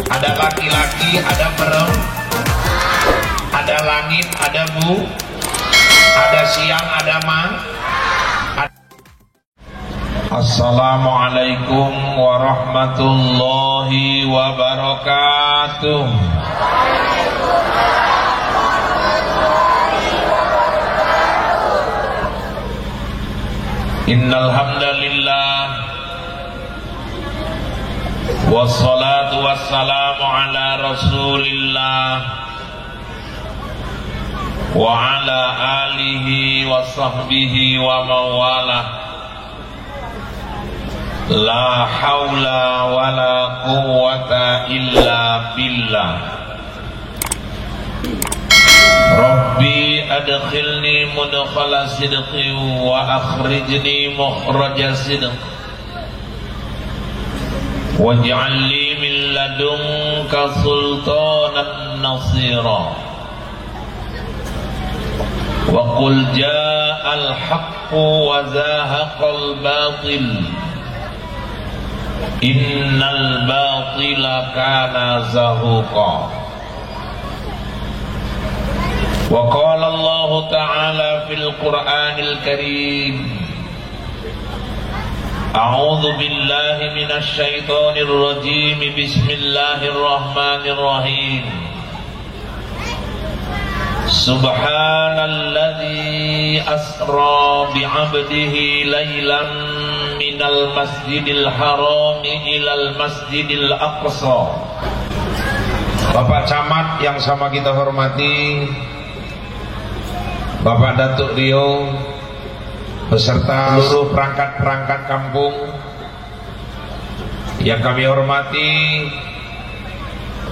Ada laki-laki, ada perempuan, ada langit, ada bu, ada siang, ada malam. Assalamualaikum warahmatullahi wabarakatuh. Innal hamdalillah wassalatu wassalamu ala rasulillah wa ala alihi wa sahbihi wa mawalah. La haula wa la quwwata illa billah. Rabbi adkhilni mudkhala sidqin wa akhrijni mukhraja sidq waj'al li min ladunka sultanan nasira wa qul ja'al haqqu wa zahaqal batil innal batila kana zahuqa. Wa qala Allah ta'ala fil Qur'anil Karim A'udzu billahi minasy syaithanir rajim. Bismillahirrahmanirrahim. Subhanalladzi asra bi'abdihi lailan minal masjidil haram ilal masjidil aqsa. Bapak Camat yang sama kita hormati, Bapak Datuk Rio beserta seluruh perangkat-perangkat kampung yang kami hormati,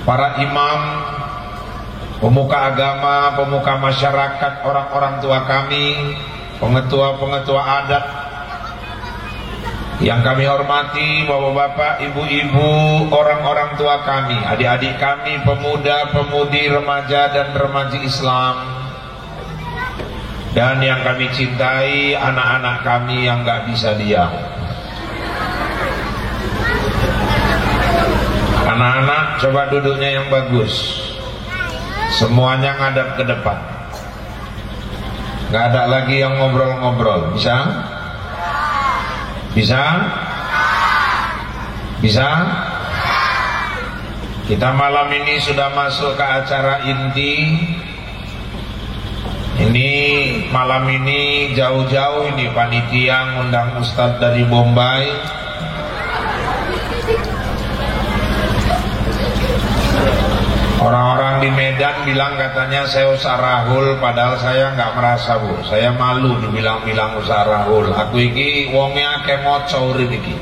para imam, pemuka agama, pemuka masyarakat, orang-orang tua kami, pengetua-pengetua adat yang kami hormati, bapak-bapak, ibu-ibu, orang-orang tua kami, adik-adik kami, pemuda-pemudi, remaja dan remaja Islam, dan yang kami cintai, anak-anak kami yang gak bisa diam. Anak-anak, coba duduknya yang bagus, semuanya ngadap ke depan, gak ada lagi yang ngobrol-ngobrol. Bisa? Bisa? Bisa? Kita malam ini sudah masuk ke acara inti. Ini malam ini jauh-jauh ini panitia ngundang Ustadz dari Bombay. Orang-orang di Medan bilang katanya saya Ustaz Rahul, padahal saya nggak merasa, Bu. Saya malu dibilang-bilang Ustaz Rahul. Aku iki wongnya akeh moco urip iki.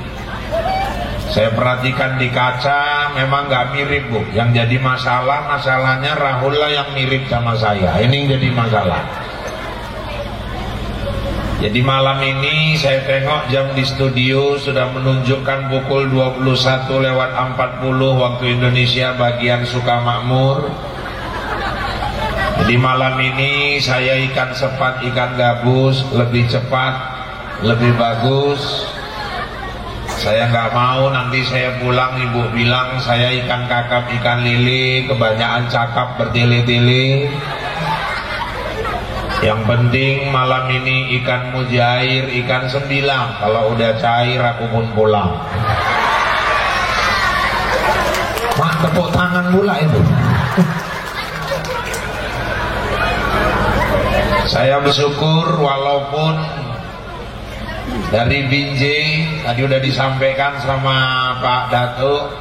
Saya perhatikan di kaca, memang nggak mirip, Bu. Yang jadi masalahnya Rahul lah yang mirip sama saya. Ini yang jadi masalah. Jadi malam ini saya tengok jam di studio sudah menunjukkan pukul 21:40 waktu Indonesia bagian Sukamakmur. Jadi malam ini saya ikan sepat, ikan gabus, lebih cepat, lebih bagus. Saya nggak mau nanti saya pulang ibu bilang saya ikan kakap, ikan lele, kebanyakan cakap bertele-tele. Yang penting malam ini ikan mujair, ikan sembilang. Kalau udah cair aku pun pulang. Mak, tepuk tangan pula itu. Saya bersyukur walaupun dari Binjai tadi udah disampaikan sama Pak Datuk,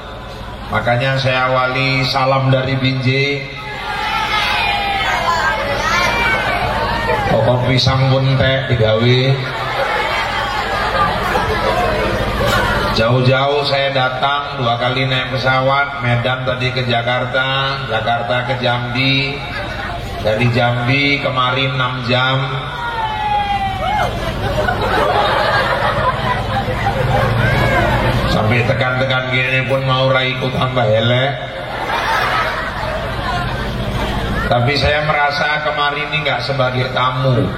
makanya saya awali salam dari Binjai. Kopi sambun teh digawe. Jauh-jauh saya datang 2 kali naik pesawat, Medan tadi ke Jakarta, Jakarta ke Jambi, dari Jambi kemarin 6 jam. Sampai tekan-tekan gini pun mau ikut tambah elek. Tapi saya merasa kemarin ini nggak sebagai tamu,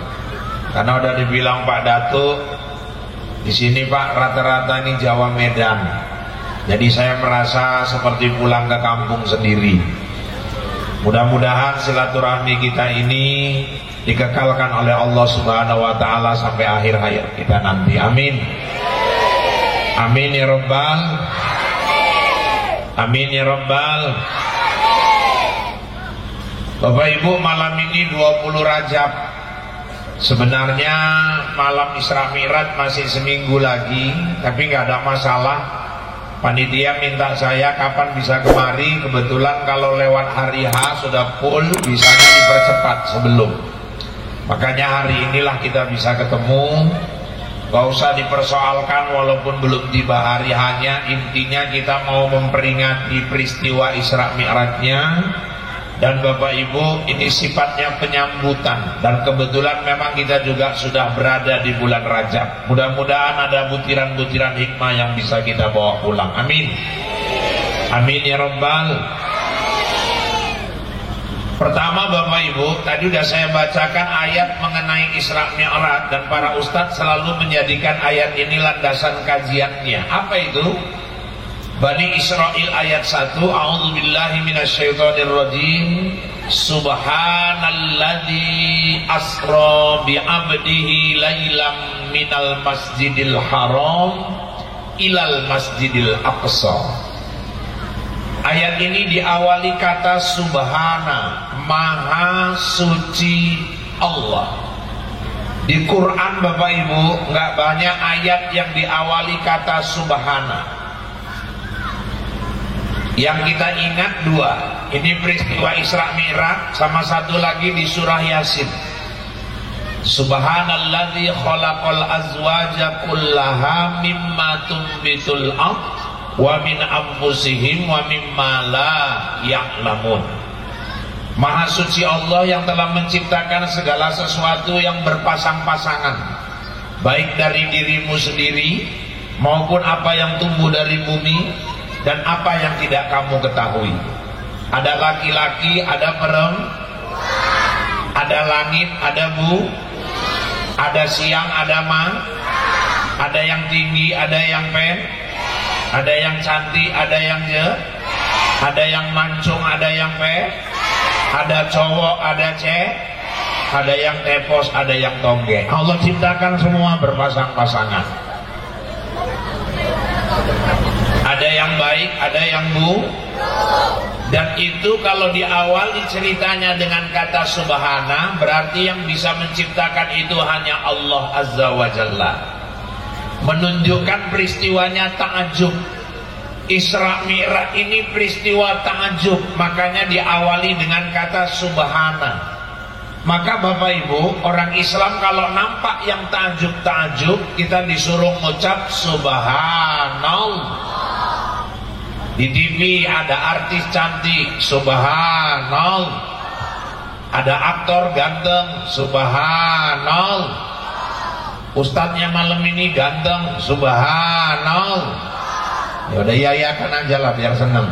karena udah dibilang Pak Datuk, di sini Pak rata-rata ini Jawa Medan. Jadi saya merasa seperti pulang ke kampung sendiri. Mudah-mudahan silaturahmi kita ini dikekalkan oleh Allah Subhanahu wa taala sampai akhir hayat kita nanti. Amin. Amin ya rabbal. Amin ya rabbal. Bapak Ibu, malam ini 20 Rajab. Sebenarnya malam Isra Mi'raj masih seminggu lagi, tapi nggak ada masalah. Panitia minta saya kapan bisa kemari. Kebetulan kalau lewat hari H sudah full, bisanya dipercepat sebelum. Makanya hari inilah kita bisa ketemu. Gak usah dipersoalkan walaupun belum tiba hari H-nya. Intinya kita mau memperingati peristiwa Isra Mi'rajnya. Dan Bapak Ibu, ini sifatnya penyambutan. Dan kebetulan memang kita juga sudah berada di bulan Rajab. Mudah-mudahan ada butiran-butiran hikmah yang bisa kita bawa pulang. Amin. Amin ya rabbal. Pertama Bapak Ibu, tadi sudah saya bacakan ayat mengenai Isra Mi'raj. Dan para ustadz selalu menjadikan ayat ini landasan kajiannya. Apa itu? Bani Israil ayat 1. A'udzubillahi minasyaitonirrajim. Subhanalladzi asra bi'abdihi lailam minal masjidil haram ilal masjidil aqsa. Ayat ini diawali kata subhana, maha suci Allah. Di Quran Bapak Ibu nggak banyak ayat yang diawali kata subhana. Yang kita ingat dua. Ini peristiwa Isra Mi'raj, sama satu lagi di surah Yasin. Subhanalladzi khalaqal azwaja kullaha mimma tumbitul ard wa min anfusihim wa mimma la ya'lamun. Maha suci Allah yang telah menciptakan segala sesuatu yang berpasang-pasangan, baik dari dirimu sendiri maupun apa yang tumbuh dari bumi dan apa yang tidak kamu ketahui. Ada laki-laki, ada perempuan, ada langit, ada ada siang, ada ada yang tinggi, ada yang ada yang cantik, ada yang ada yang mancung, ada yang ada cowok, ada ada yang tepos, ada yang tongge. Allah ciptakan semua berpasang-pasangan. Ada yang baik, ada yang dan itu kalau diawali ceritanya dengan kata subhana, berarti yang bisa menciptakan itu hanya Allah Azza wa Jalla. Menunjukkan peristiwanya ta'ajub. Isra Mi'raj ini peristiwa ta'ajub, makanya diawali dengan kata subhana. Maka Bapak Ibu, orang Islam kalau nampak yang ta'ajub, kita disuruh mengucap subhanallah. Di TV ada artis cantik, subhanallah. Ada aktor ganteng, subhanallah. Ustadznya malam ini ganteng, subhanallah. Ya udah yayakan aja lah biar seneng.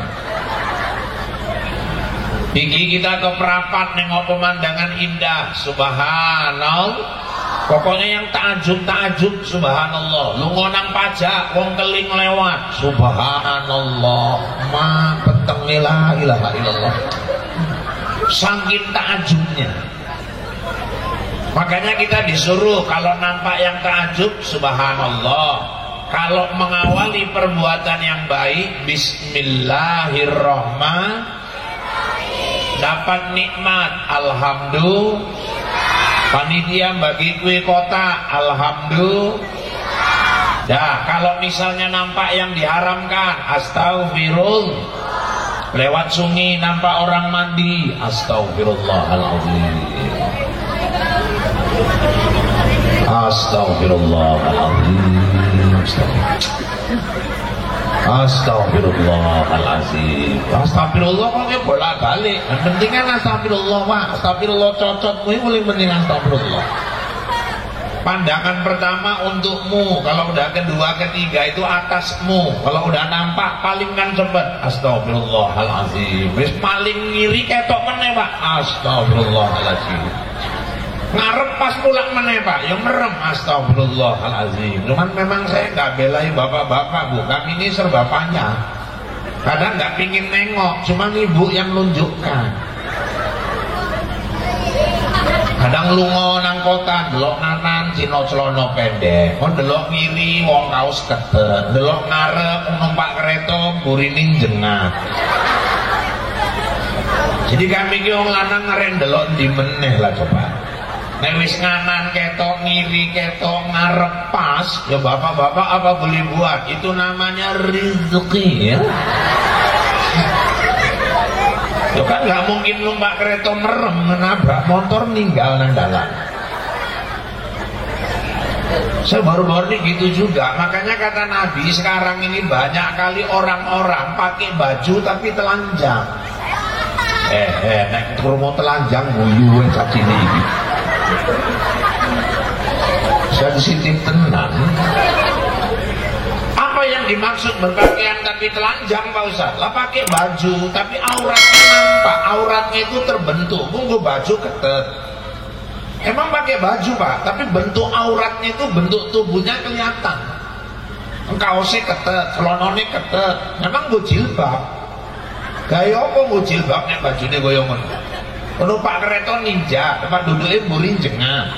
Pergi kita ke Perapat nengok pemandangan indah, subhanallah. Pokoknya yang ta'ajub, subhanallah. Lu ngonang pajak, wong keling lewat, subhanallah. Ma peteng la ilaha illallah. Saking ta'ajubnya. Makanya kita disuruh kalau nampak yang ta'ajub, subhanallah. Kalau mengawali perbuatan yang baik, bismillahirrahmanirrahim. Dapat nikmat, alhamdulillah. Panitia bagi kue kota, alhamdulillah. Dah, kalau misalnya nampak yang diharamkan, astagfirullah. Lewat sungai nampak orang mandi, astagfirullahaladzim. Astagfirullahaladzim. Astagfirullahaladzim. Astagfirullah kok bolak balik. Yang penting kan astagfirullah Pak. Astagfirullah cocotmu ini paling penting astagfirullah. Pandangan pertama untukmu. Kalau udah kedua ketiga itu atasmu. Kalau udah nampak paling kan cepet. Astagfirullahaladzim. Wis paling ngiri ketok meneh Pak. Astagfirullahaladzim. ngarep pas pulang meneh Pak, ya merem. Astagfirullahaladzim. Cuman memang saya nggak belai bapak-bapak Bu, kami ini serba panjang. Kadang nggak pingin nengok, cuma ibu yang nunjukkan. Kadang lunga nang kota delok nanan Cina celana pendek, delok ngiri wong kaos ketet, delok ngarep numpak kereta burine jengat. Jadi kami ki wong lanang ngarep delok ndi meneh lah coba. Nek wis nganan ketok ngiri ketok ngarep pas, ya bapak-bapak apa boleh buat? Itu namanya rezeki ya. Ya kan nggak mungkin numpak kereta merem menabrak motor ninggal nang dalan. Saya baru-baru ini gitu juga. Makanya kata Nabi sekarang ini banyak kali orang-orang pakai baju tapi telanjang. Nek promo telanjang guyu caci ini. Sensitif tenang. Apa yang dimaksud berpakaian tapi telanjang Pak Ustaz? Lah pakai baju tapi auratnya nampak, auratnya itu terbentuk. Munggu baju ketet. Emang pakai baju Pak, tapi bentuk auratnya itu bentuk tubuhnya kelihatan. Kaosnya ketet, celonone ketet. Memang gue jilbab. Gaya apa gue jilbabnya bajunya goyongan? Penumpak kereta ninja, tempat duduknya burin jengat.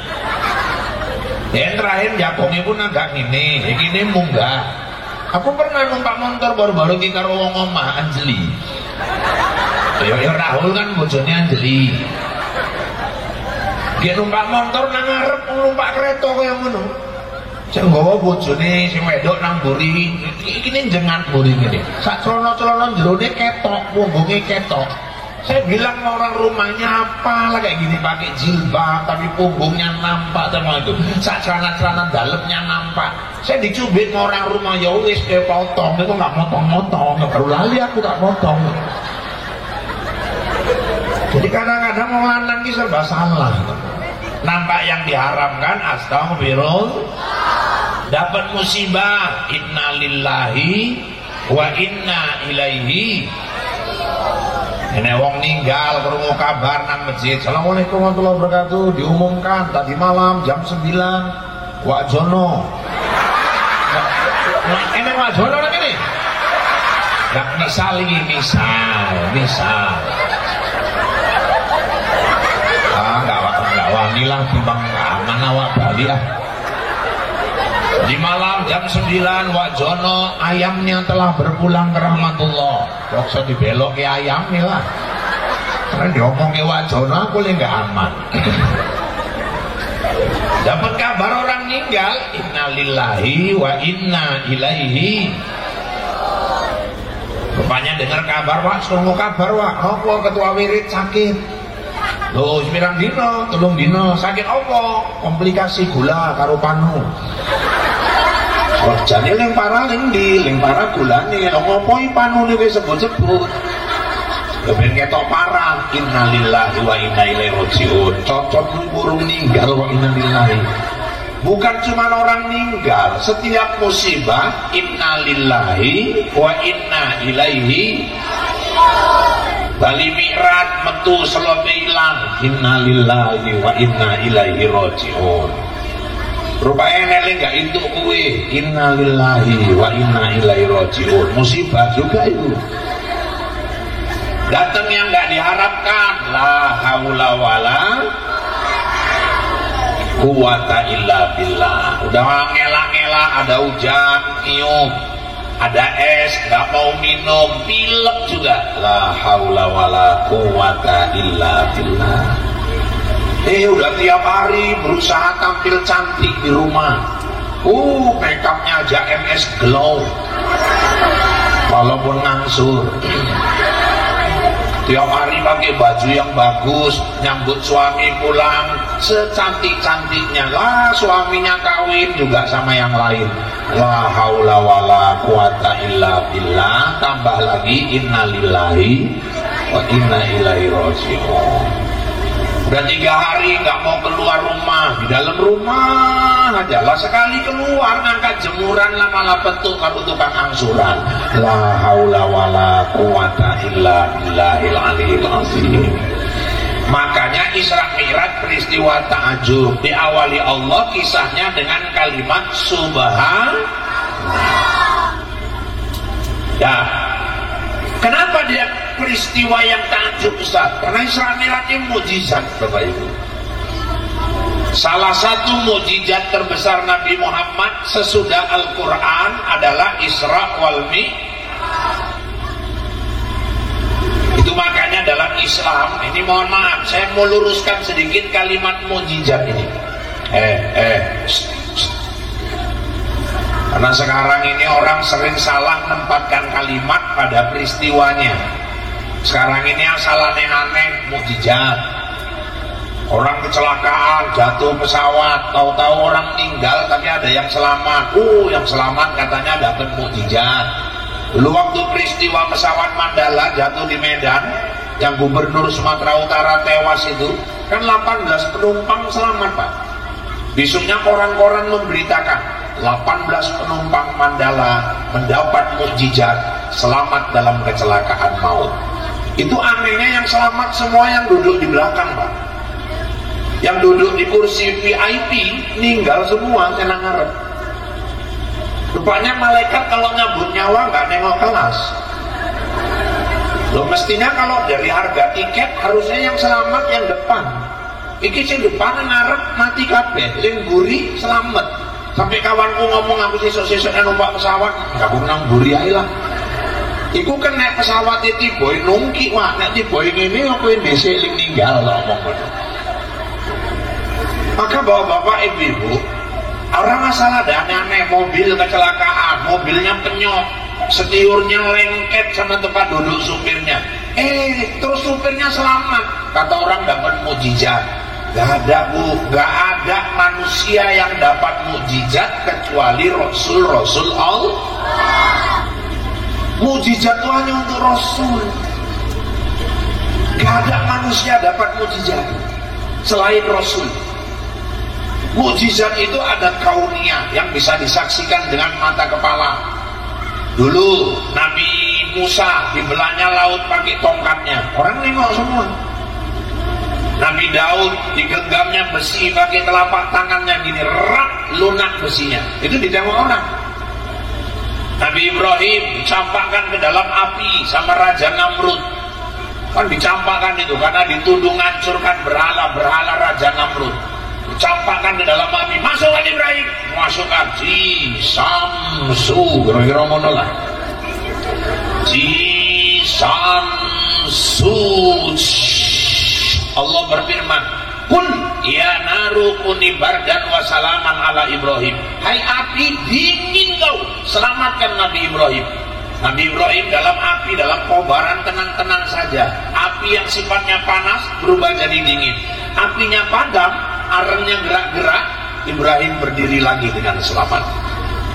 Yang terakhir jabongnya pun agak gini, gini munggah. Aku pernah numpak motor baru-baru ki karo wong omah Anjeli. Ya Rahul kan bojone Anjeli. Dia numpak motor nang ngarep numpak kereta kaya ngono. Sing nggawa bojone sing wedok nang mburi, iki ning jengat mburi ngene. Sak celana-celana jerone ketok, punggunge ketok. Saya bilang sama orang rumahnya apa lah kayak gini pakai jilbab tapi punggungnya nampak sama itu. Sak celana-celana dalamnya nampak. Saya dicubit sama orang rumah ya wis kayak potong itu nggak motong-motong. Baru lali aku tak potong. Jadi kadang-kadang orang lanang ini serba salah. Nampak yang diharamkan astagfirullah. Dapat musibah innalillahi wa inna ilaihi. Ini wong ninggal krungu kabar nang masjid. Assalamualaikum warahmatullahi wabarakatuh. Diumumkan tadi malam jam 9 Wak Jono. Ini Wak Jono nang ini. Gak misal ini misal. Enggak wani lah timbang aman awak Bali ah. Di malam jam 9 Wak Jono ayamnya telah berpulang ke rahmatullah. Kok bisa dibelok ke ayamnya lah. Karena diomong ke Wak Jono aku nggak aman. Dapat kabar orang meninggal, innalillahi wa inna ilaihi. Rupanya dengar kabar Wak, tunggu kabar Wak. Apa ketua wirid sakit? Loh, 9 dino, 3 dino sakit apa? Komplikasi gula karo panu. Wah, jane ling parah ling parah gulane. Ngopo iki panune wis sebut-sebut. Ya ben ketok parah. Innalillahi wa inna ilaihi rajiun. Cocok burung ninggal wa inna lillahi. Bukan cuma orang meninggal, setiap musibah innalillahi wa inna ilaihi. Bali mi'raj metu selote ilang innalillahi wa inna ilaihi rajiun. Rupanya nele gak itu kue innalillahi wa inna ilaihi rajiun. Musibah juga itu datang yang gak diharapkan. La haula wala quwata illa billah. Udah ngelak-ngelak, ada hujan niup, ada es gak mau minum, pilek juga. La haula wala quwata illa billah. Udah tiap hari berusaha tampil cantik di rumah. Make upnya aja MS Glow. Walaupun ngangsur. Tiap hari pakai baju yang bagus, nyambut suami pulang secantik-cantiknya. Lah suaminya kawin juga sama yang lain. La haula wala quwata illa billah. Tambah lagi innalillahi wa inna ilaihi rajiun. Udah 3 hari nggak mau keluar rumah, di dalam rumah aja lah. Sekali keluar ngangkat jemuran lah malah petuk kalau tukang angsuran. La haula wala quwata illa billahil aliyil azim. Makanya Isra Mi'raj peristiwa ta'ajub. Diawali Allah kisahnya dengan kalimat subhanallah. Ya, kenapa dia peristiwa yang ta'ajub, Ustaz? Karena Isra Mi'raj ini mukjizat, Bapak Ibu. Salah satu mukjizat terbesar Nabi Muhammad sesudah Al-Quran adalah Isra wal Mi'raj. Itu makanya dalam Islam ini, mohon maaf, saya mau luruskan sedikit kalimat mukjizat ini. Karena sekarang ini orang sering salah menempatkan kalimat pada peristiwanya. Sekarang ini asal aneh-aneh mukjizat. Orang kecelakaan, jatuh pesawat, tahu-tahu orang meninggal tapi ada yang selamat. Yang selamat katanya dapat mukjizat. Dulu waktu peristiwa pesawat Mandala jatuh di Medan, yang gubernur Sumatera Utara tewas itu, kan 18 penumpang selamat, Pak. Besoknya koran-koran memberitakan 18 penumpang Mandala mendapat mukjizat selamat dalam kecelakaan maut. Itu anehnya yang selamat semua yang duduk di belakang, Pak. Yang duduk di kursi VIP ninggal semua, kena ngarep. Rupanya malaikat kalau nyabut nyawa nggak nengok kelas. Loh, mestinya kalau dari harga tiket harusnya yang selamat yang depan. Iki sing depan ngarep mati kabeh, sing mburi selamat. Sampai kawanku ngomong, aku sesuk-sesuknya numpak pesawat, nggak pernah mburi ae lah. Iku kan naik pesawat itu boy nungki, wah nek boy ini aku dhisik ling ninggal lah ngomong. Maka bapak-bapak, ibu-ibu, orang masalah ada aneh-aneh, mobil kecelakaan, mobilnya penyok, setiurnya lengket sama tempat duduk supirnya. Terus supirnya selamat, kata orang dapat mukjizat. Gak ada, Bu, gak ada manusia yang dapat mukjizat kecuali Rasul Allah. Mukjizat itu hanya untuk Rasul. Gak ada manusia dapat mukjizat selain Rasul. Mukjizat itu ada kauniyah yang bisa disaksikan dengan mata kepala. Dulu Nabi Musa dibelahnya laut pakai tongkatnya, orang nengok semua. Nabi Daud digenggamnya besi pakai telapak tangannya gini, rak, lunak besinya. Itu ditengok orang. Nabi Ibrahim dicampakkan ke dalam api sama Raja Namrud. Kan dicampakkan itu karena dituduh ngancurkan berhala Raja Namrud. Campakkan ke dalam api, masukkan Ibrahim, masukkan Ji Samsu, kira-kira ngono lah. Ji Samsu. Allah berfirman, kul ya naru kuni bardan wa salaman ala Ibrahim. Hai api, dingin kau, selamatkan Nabi Ibrahim. Nabi Ibrahim dalam api, dalam kobaran tenang-tenang saja. Api yang sifatnya panas berubah jadi dingin. Apinya padam, arengnya gerak-gerak, Ibrahim berdiri lagi dengan selamat.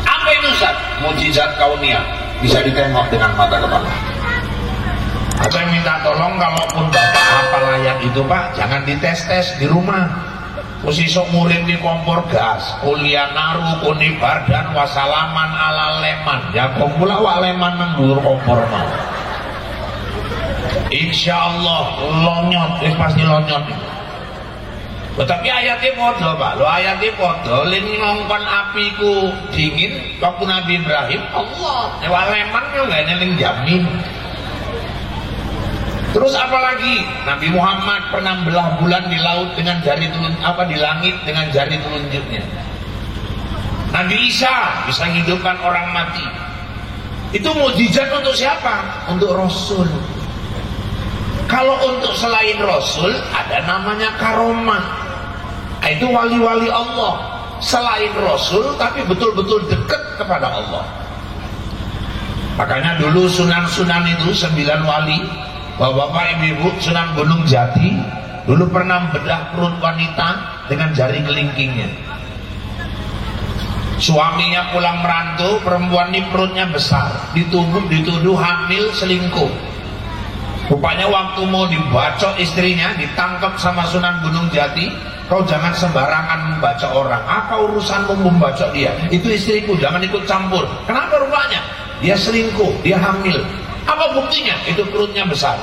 Apa itu, Ustaz? Mukjizat kauniyah, bisa ditengok dengan mata kepala. Saya minta tolong, kalaupun Bapak hafal ayat itu, Pak, jangan dites-tes di rumah. Usisok murid di kompor gas, kuliah naru kunibar dan wasalaman ala leman. Ya kompula wa leman mendur kompor mau. Insya Allah lonyot, pasti lonyot. Tetapi ayatnya podo, Pak. Lo ayatnya podo, lini ngongkon apiku dingin, waktu Nabi Ibrahim, Allah. Wa leman juga nyeling jamin. Terus apalagi Nabi Muhammad pernah belah bulan di laut dengan jari di langit dengan jari telunjuknya. Nabi Isa bisa hidupkan orang mati. Itu mukjizat untuk siapa? Untuk Rasul. Kalau untuk selain Rasul ada namanya karomah. Itu wali-wali Allah. Selain Rasul tapi betul-betul dekat kepada Allah. Makanya dulu sunan-sunan itu 9 wali. Bapak ibu-ibu, Sunan Gunung Jati dulu pernah bedah perut wanita dengan jari kelingkingnya. Suaminya pulang merantau, perempuan ini perutnya besar, dituduh hamil selingkuh. Rupanya waktu mau dibacok istrinya, ditangkap sama Sunan Gunung Jati. Kau jangan sembarangan membaca orang. Apa urusanmu membacok dia? Itu istriku, jangan ikut campur. Kenapa rupanya? Dia selingkuh, dia hamil. Apa buktinya? Itu perutnya besar.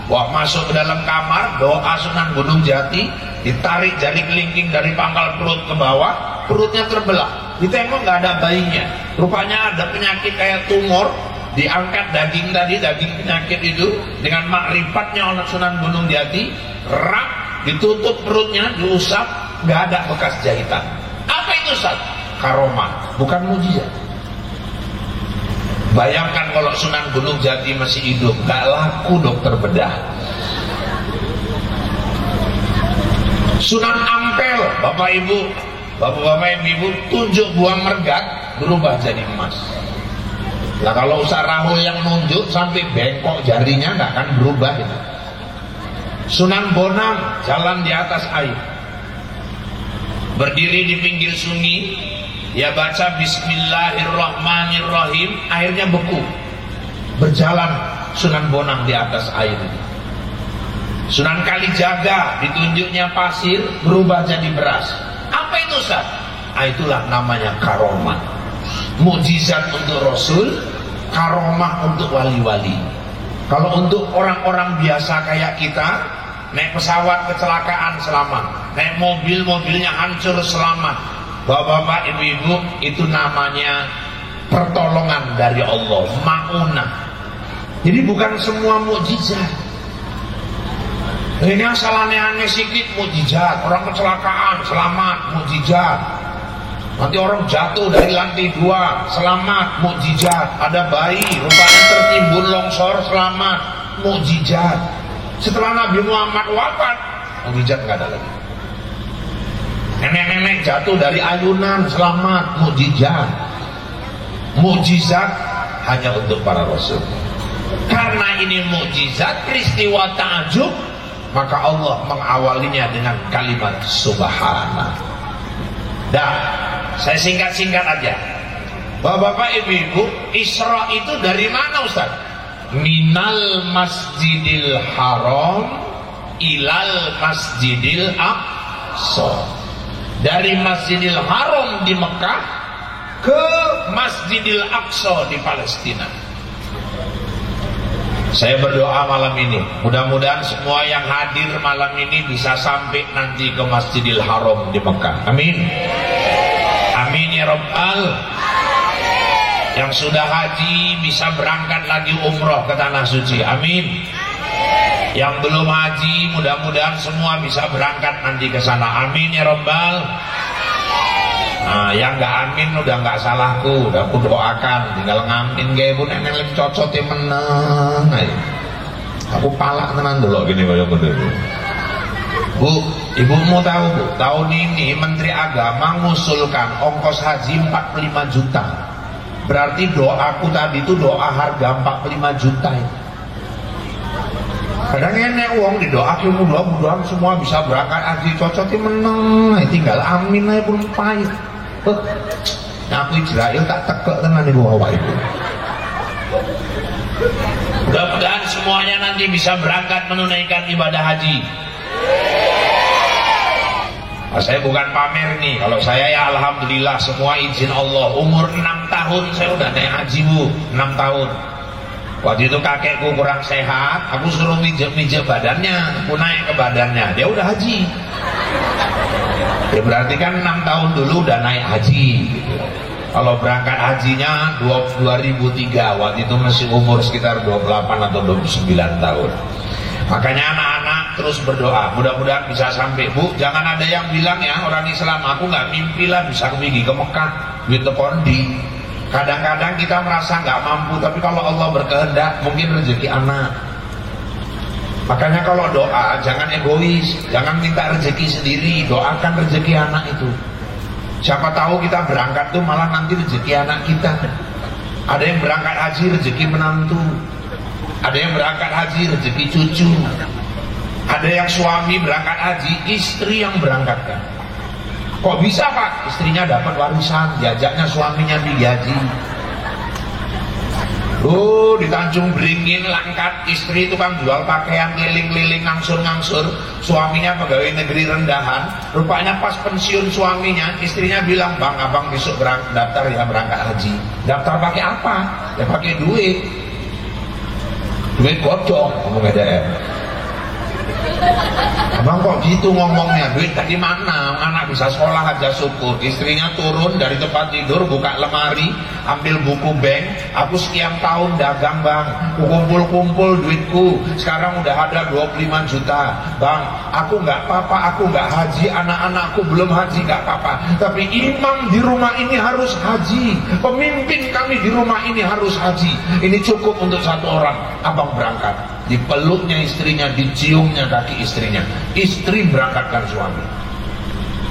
Wah, masuk ke dalam kamar, doa Sunan Gunung Jati, ditarik jari kelingking dari pangkal perut ke bawah, perutnya terbelah. Ditengok nggak ada bayinya. Rupanya ada penyakit kayak tumor, diangkat daging tadi, daging penyakit itu dengan makrifatnya oleh Sunan Gunung Jati, rak, ditutup perutnya, diusap, nggak ada bekas jahitan. Apa itu Ustaz? Karomah, bukan mujizat. Bayangkan kalau Sunan Gunung Jati masih hidup, gak laku dokter bedah. Sunan Ampel, bapak ibu, ibu, tunjuk buah mergat berubah jadi emas. Nah kalau Ustaz Rahul yang nunjuk sampai bengkok jarinya gak akan berubah gitu. Sunan Bonang jalan di atas air, berdiri di pinggir sungai. Ya baca Bismillahirrahmanirrahim, airnya beku. Berjalan Sunan Bonang di atas air. Sunan Kalijaga ditunjuknya pasir berubah jadi beras. Apa itu Ustaz? Itulah namanya karomah. Mukjizat untuk Rasul, karomah untuk wali-wali. Kalau untuk orang-orang biasa kayak kita, naik pesawat kecelakaan selamat, naik mobil mobilnya hancur selamat. Bapak-bapak, ibu-ibu, itu namanya pertolongan dari Allah, ma'unah. Jadi bukan semua mukjizat. Ini asal aneh-aneh sedikit mukjizat. Orang kecelakaan selamat, mukjizat. Nanti orang jatuh dari lantai 2 selamat, mukjizat. Ada bayi rupanya tertimbun longsor selamat, mukjizat. Setelah Nabi Muhammad wafat, mukjizat nggak ada lagi. Nenek-nenek jatuh dari ayunan selamat, mukjizat. Mukjizat hanya untuk para rasul. Karena ini mukjizat, peristiwa ta'ajub, maka Allah mengawalinya dengan kalimat subhana. Dah, saya singkat-singkat aja. Bapak-bapak, ibu-ibu, Isra itu dari mana Ustaz? Minal masjidil haram ilal masjidil aqsa. Dari Masjidil Haram di Mekah ke Masjidil Aqsa di Palestina. Saya berdoa malam ini, mudah-mudahan semua yang hadir malam ini bisa sampai nanti ke Masjidil Haram di Mekah. Amin. Amin ya Rabbal. Yang sudah haji bisa berangkat lagi umroh ke Tanah Suci. Amin. Yang belum haji, mudah-mudahan semua bisa berangkat nanti ke sana. Amin ya Rabbal. Nah, yang nggak amin udah nggak salahku, udah aku doakan. Tinggal ngamin gaya pun enak lebih cocoknya menang. Aku palak tenan dulu gini kayak gitu. Bu, ibu mau tahu bu? Tahun ini Menteri Agama mengusulkan ongkos haji 45 juta. Berarti doaku tadi itu doa harga 45 juta. Kadang enek uang didoakan mudah-mudahan semua bisa berangkat haji cocoknya menang. Tinggal amin aja pun pahit. Aku Israel tak tekek tenan ibu awak ibu. Mudah-mudahan semuanya nanti bisa berangkat menunaikan ibadah haji. Nah, saya bukan pamer nih. Kalau saya ya alhamdulillah semua izin Allah. Umur 6 tahun saya udah naik haji bu. 6 tahun. Waktu itu kakekku kurang sehat, aku suruh mijek-mijek badannya, aku naik ke badannya, dia udah haji. Ya berarti kan 6 tahun dulu udah naik haji gitu. Kalau berangkat hajinya 2003, waktu itu masih umur sekitar 28 atau 29 tahun. Makanya anak-anak terus berdoa, mudah-mudahan bisa sampai. Bu, jangan ada yang bilang ya orang Islam, aku nggak mimpi lah bisa pergi ke Mekah, duit kondi. Kadang-kadang kita merasa nggak mampu, tapi kalau Allah berkehendak mungkin rezeki anak. Makanya kalau doa jangan egois, jangan minta rezeki sendiri, doakan rezeki anak itu. Siapa tahu kita berangkat tuh malah nanti rezeki anak kita. Ada yang berangkat haji rezeki menantu, ada yang berangkat haji rezeki cucu, ada yang suami berangkat haji istri yang berangkatkan. Kok bisa Pak? Istrinya dapat warisan, diajaknya suaminya digaji. Di Tanjung Beringin Langkat, istri itu kan jual pakaian keliling-keliling ngangsur-ngangsur, suaminya pegawai negeri rendahan. Rupanya pas pensiun suaminya, istrinya bilang, "Bang, abang besok daftar ya berangkat haji." Daftar pakai apa? Ya pakai duit godong, ngomong EDM. Abang kok gitu ngomongnya, duit dari mana? Anak bisa sekolah aja syukur. Istrinya turun dari tempat tidur, buka lemari, ambil buku bank. Aku sekian tahun dagang bang, kumpul-kumpul duitku, sekarang udah ada 25 juta. Bang, aku nggak apa-apa, aku nggak haji, anak-anakku belum haji nggak apa-apa. Tapi imam di rumah ini harus haji, pemimpin kami di rumah ini harus haji. Ini cukup untuk satu orang. Abang berangkat, dipeluknya istrinya, diciumnya kaki istrinya. Istri berangkatkan suami.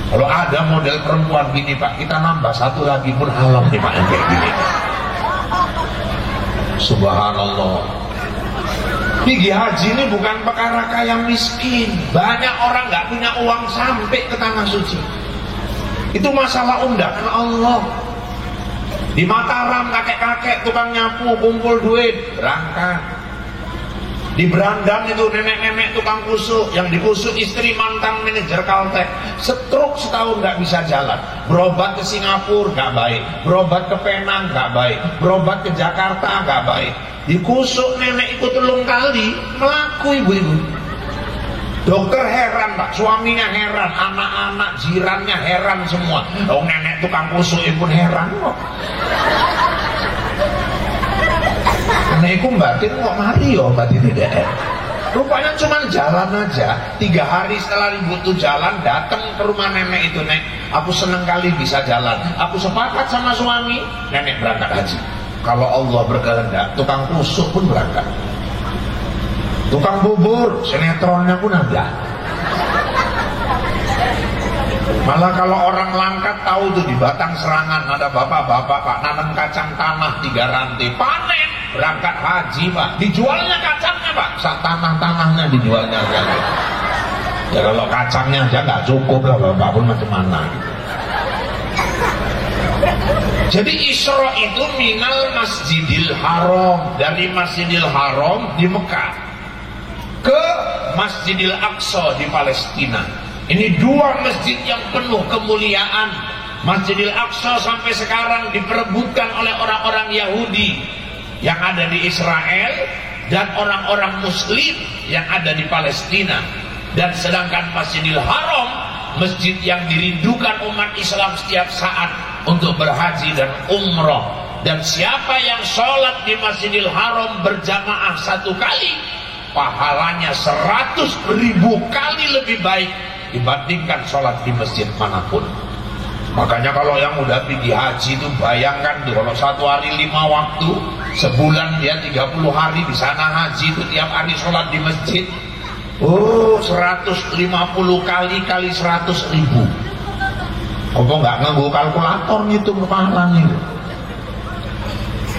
Kalau ada model perempuan gini pak, kita nambah satu lagi pun halam nih pak yang kayak gini. Subhanallah. Pergi haji ini bukan perkara kaya miskin. Banyak orang nggak punya uang sampai ke tanah suci. Itu masalah undangan Allah. Di Mataram kakek-kakek tukang nyapu kumpul duit, berangkat. Di Berandang itu nenek-nenek tukang kusuk, yang dikusuk istri mantan manajer Caltek, stroke setahun nggak bisa jalan, berobat ke Singapura nggak baik, berobat ke Penang nggak baik, berobat ke Jakarta nggak baik, dikusuk nenek ikut 3 kali, melaku ibu-ibu. Dokter heran pak, suaminya heran, anak-anak jirannya heran semua. Oh nenek tukang kusuk pun heran kok. Karena itu batin kok mari yo batin tidak. Rupanya cuma jalan aja. 3 hari setelah ribut tuh jalan, datang ke rumah nenek itu, nek, aku seneng kali bisa jalan. Aku sepakat sama suami, nenek berangkat haji. Kalau Allah berkehendak, tukang kusuk pun berangkat. Tukang bubur, sinetronnya pun ada. Malah kalau orang Langkat tahu tuh di Batang Serangan ada bapak-bapak pak nanam kacang tanah 3 rantai, panen berangkat haji pak, dijualnya kacangnya pak, saat tanah-tanahnya dijualnya kan. Ya kalau kacangnya aja nggak cukup lah bapak pun macam mana. Jadi Isra itu minal Masjidil Haram, dari Masjidil Haram di Mekah ke Masjidil Aqsa di Palestina. Ini 2 masjid yang penuh kemuliaan. Masjidil Aqsa sampai sekarang diperebutkan oleh orang-orang Yahudi yang ada di Israel dan orang-orang Muslim yang ada di Palestina. Dan sedangkan Masjidil Haram, masjid yang dirindukan umat Islam setiap saat untuk berhaji dan umroh. Dan siapa yang sholat di Masjidil Haram berjamaah 1 kali, pahalanya 100.000 kali lebih baik dibandingkan sholat di masjid manapun. Makanya kalau yang udah pergi haji itu bayangkan tuh, kalau 1 hari 5 waktu, sebulan dia 30 hari di sana haji, itu tiap hari sholat di masjid. Oh 150 kali 100.000. Apa nggak nganggo kalkulator ngitung pahalanya?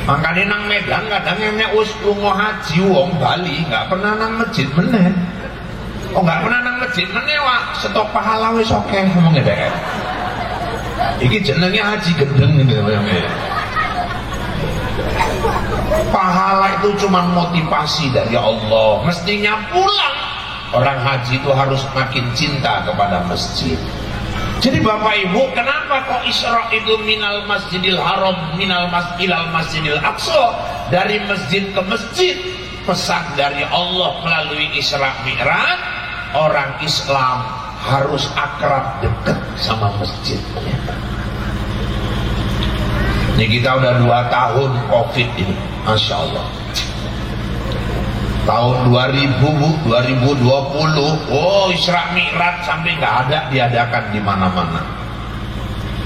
Makanya nang Medan kadang enek wis lunga haji wong Bali nggak pernah nang masjid meneh. Oh nggak pernah nang masjid meneh wak, stok pahala wis akeh ngomong ngene. Iki jenenge haji gendeng gitu namanya. Pahala itu cuma motivasi dari Allah. Mestinya pulang orang haji itu harus makin cinta kepada masjid. Jadi Bapak Ibu, kenapa kok Isra itu minal Masjidil Haram ilal Masjidil Aqsa, dari masjid ke masjid? Pesan dari Allah melalui Isra Mi'raj, orang Islam harus akrab dekat sama masjid. Ini kita udah 2 tahun COVID ini, Masya Allah. Tahun 2020, oh Isra Mi'raj sampai nggak ada diadakan di mana-mana.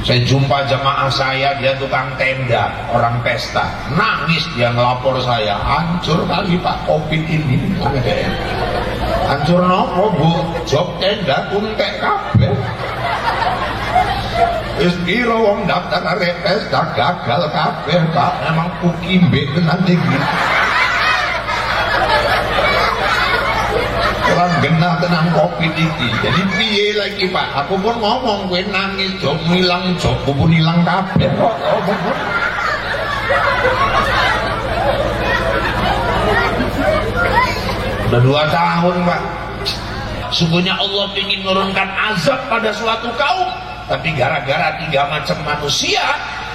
Saya jumpa jamaah saya, dia tukang tenda, orang pesta, nangis dia ngelapor saya, hancur kali Pak COVID ini. Hancur nopo Bu? Job tenda kuntek kabeh. Wis pira wong daftar arek pesta gagal kabeh Pak, memang kukimbe tenan iki. Orang genah tenang COVID iki. Jadi piye lagi Pak? Aku pun ngomong kowe nangis job ngilang, job pun hilang kabeh kok. Udah 2 tahun Pak. Sungguhnya Allah ingin menurunkan azab pada suatu kaum, tapi gara-gara 3 macam manusia,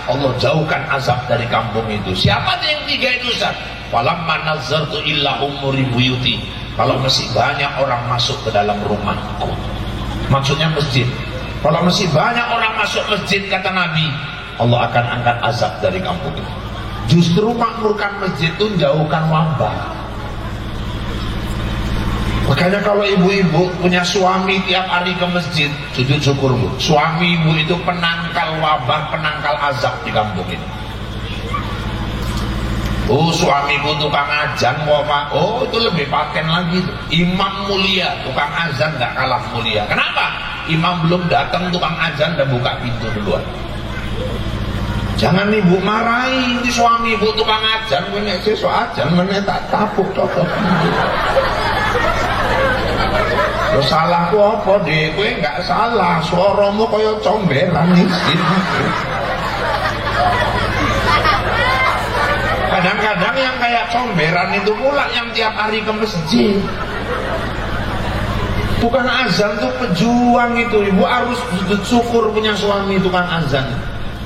Allah jauhkan azab dari kampung itu. Siapa yang 3 itu Ustaz? Walamma nazzartu illa umuri buyuti. kalau masih banyak orang masuk ke dalam rumahku. Maksudnya masjid. Kalau masih banyak orang masuk masjid, kata Nabi, Allah akan angkat azab dari kampung ini. Justru makmurkan masjid itu jauhkan wabah. Makanya kalau ibu-ibu punya suami tiap hari ke masjid, sujud syukur bu. Suami ibu itu penangkal wabah, penangkal azab di kampung ini. Oh, suamiku tukang azan, Pak. Oh, itu lebih paten lagi tuh. Imam mulia, tukang azan gak kalah mulia. Kenapa? Imam belum datang, tukang azan udah buka pintu duluan. Jangan ibu marahi di suami ibu tukang azan, menek sesuk azan menek tak tapuk cocok. Lo salahku apa deh? Kowe nggak salah, suaramu kaya comberan isin. Kadang-kadang yang kayak comberan itu pula yang tiap hari ke masjid. Tukang azan tuh pejuang itu, ibu harus sujud syukur punya suami tukang azan.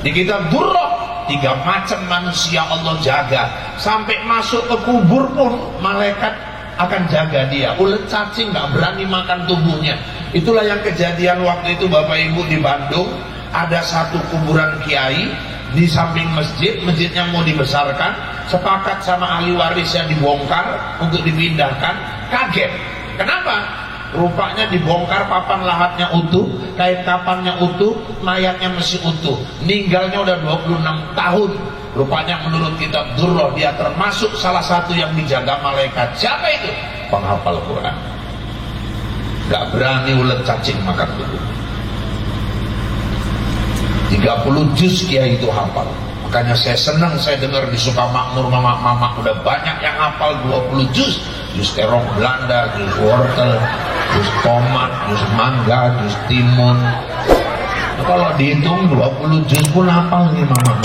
Di kitab Durrah, 3 macam manusia Allah jaga, sampai masuk ke kubur pun malaikat akan jaga dia. Ulet cacing nggak berani makan tubuhnya. Itulah yang kejadian waktu itu Bapak Ibu di Bandung. Ada satu kuburan kiai di samping masjid, masjidnya mau dibesarkan, sepakat sama ahli warisnya dibongkar untuk dipindahkan. Kaget. Kenapa? Rupanya dibongkar, papan lahatnya utuh, kait kapannya utuh, mayatnya masih utuh. Meninggalnya udah 26 tahun. Rupanya menurut kitab Durrah dia termasuk salah satu yang dijaga malaikat. Siapa itu? Penghafal Quran. Gak berani ulet cacing makan tubuh. 30 juz kiai itu hafal. Makanya saya senang saya dengar di Sukamakmur mama udah banyak yang hafal 20 juz. Juz terong Belanda, juz wortel, juz tomat, juz mangga, juz timun. Nah, kalau dihitung 20 juz pun hafal nih mama.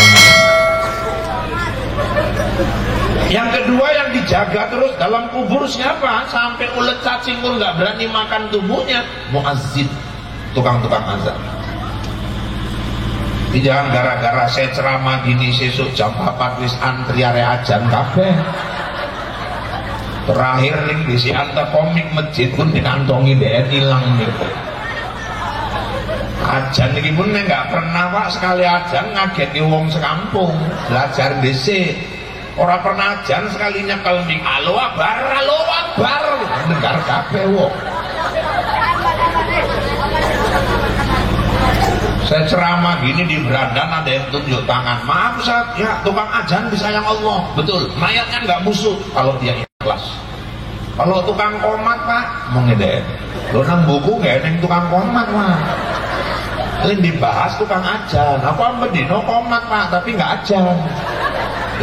Yang kedua yang dijaga terus dalam kubur siapa? Sampai ulet cacing pun nggak berani makan tubuhnya. Muazzin, tukang-tukang azan. Jangan gara-gara saya ceramah gini sesuk jam 4 wis antri area ajan kabeh. Terakhir nih di si anta komik masjid pun dikantongi DN hilang nih. Ajan ini pun nggak pernah Pak, sekali ajan ngageti wong sekampung belajar dhisik. Orang pernah ajan sekali nyekel mik Allahu Akbar dengar kabeh wong. Saya ceramah gini di berandan ada yang tunjuk tangan. Maaf Ustaz, ya tukang ajan disayang Allah. Betul, mayatnya nggak busuk kalau dia ikhlas. Kalau tukang komat Pak, mau ngedek. Lo nang buku nggak ada tukang komat Pak. Ini dibahas tukang ajan. Apa bedino komat Pak, tapi nggak ajan.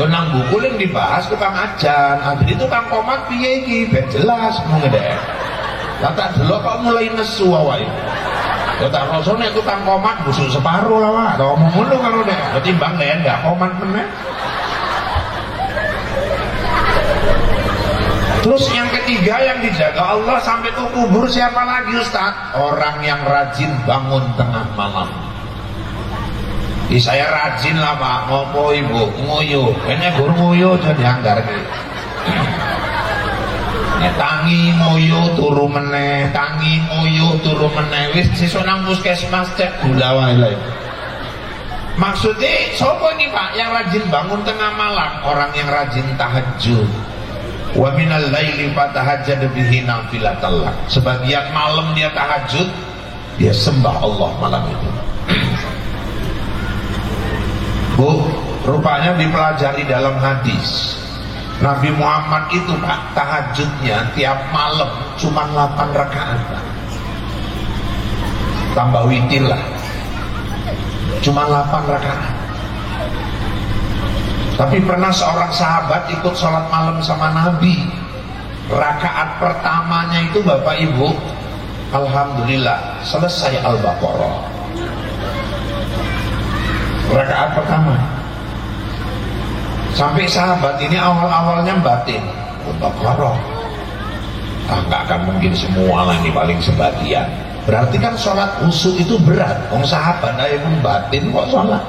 Lo nang buku yang dibahas tukang ajan. Jadi tukang komat piye iki? Ben jelas mau ngedek. Lah tak delok kok mulai nesu awake. Ya tak rasane tukang komat busuk separuh lah Pak. Kalau ngomong ngono karo dek, ketimbang nek ndak komat meneh. Terus yang ketiga yang dijaga Allah sampai ke kubur siapa lagi Ustaz? Orang yang rajin bangun tengah malam. Saya rajin lah Pak, ngopo ibu, nguyuh. Kayaknya gur nguyuh aja dianggar gitu. Tangi nguyuh turu meneh, tangi nguyuh turu meneh. Wis sesuk nang puskesmas cek gula wae. Maksudnya sopo ini Pak yang rajin bangun tengah malam? Orang yang rajin tahajud. Wa minal laili fatahajjad bihi nafilatan lak. Sebagian malam dia tahajud, dia sembah Allah malam itu. Bu, rupanya dipelajari dalam hadis. Nabi Muhammad itu Pak tahajudnya tiap malam cuma 8 rakaat. Tambah witir lah. Cuma 8 rakaat. Tapi pernah seorang sahabat ikut sholat malam sama Nabi. Rakaat pertamanya itu Bapak Ibu, alhamdulillah selesai Al-Baqarah. Rakaat pertama. Sampai sahabat ini awal-awalnya batin Al-Baqarah. Nggak akan mungkin semua lah ini, paling sebagian. Berarti kan sholat khusyuk itu berat. Wong sahabat aja pun batin kok sholat.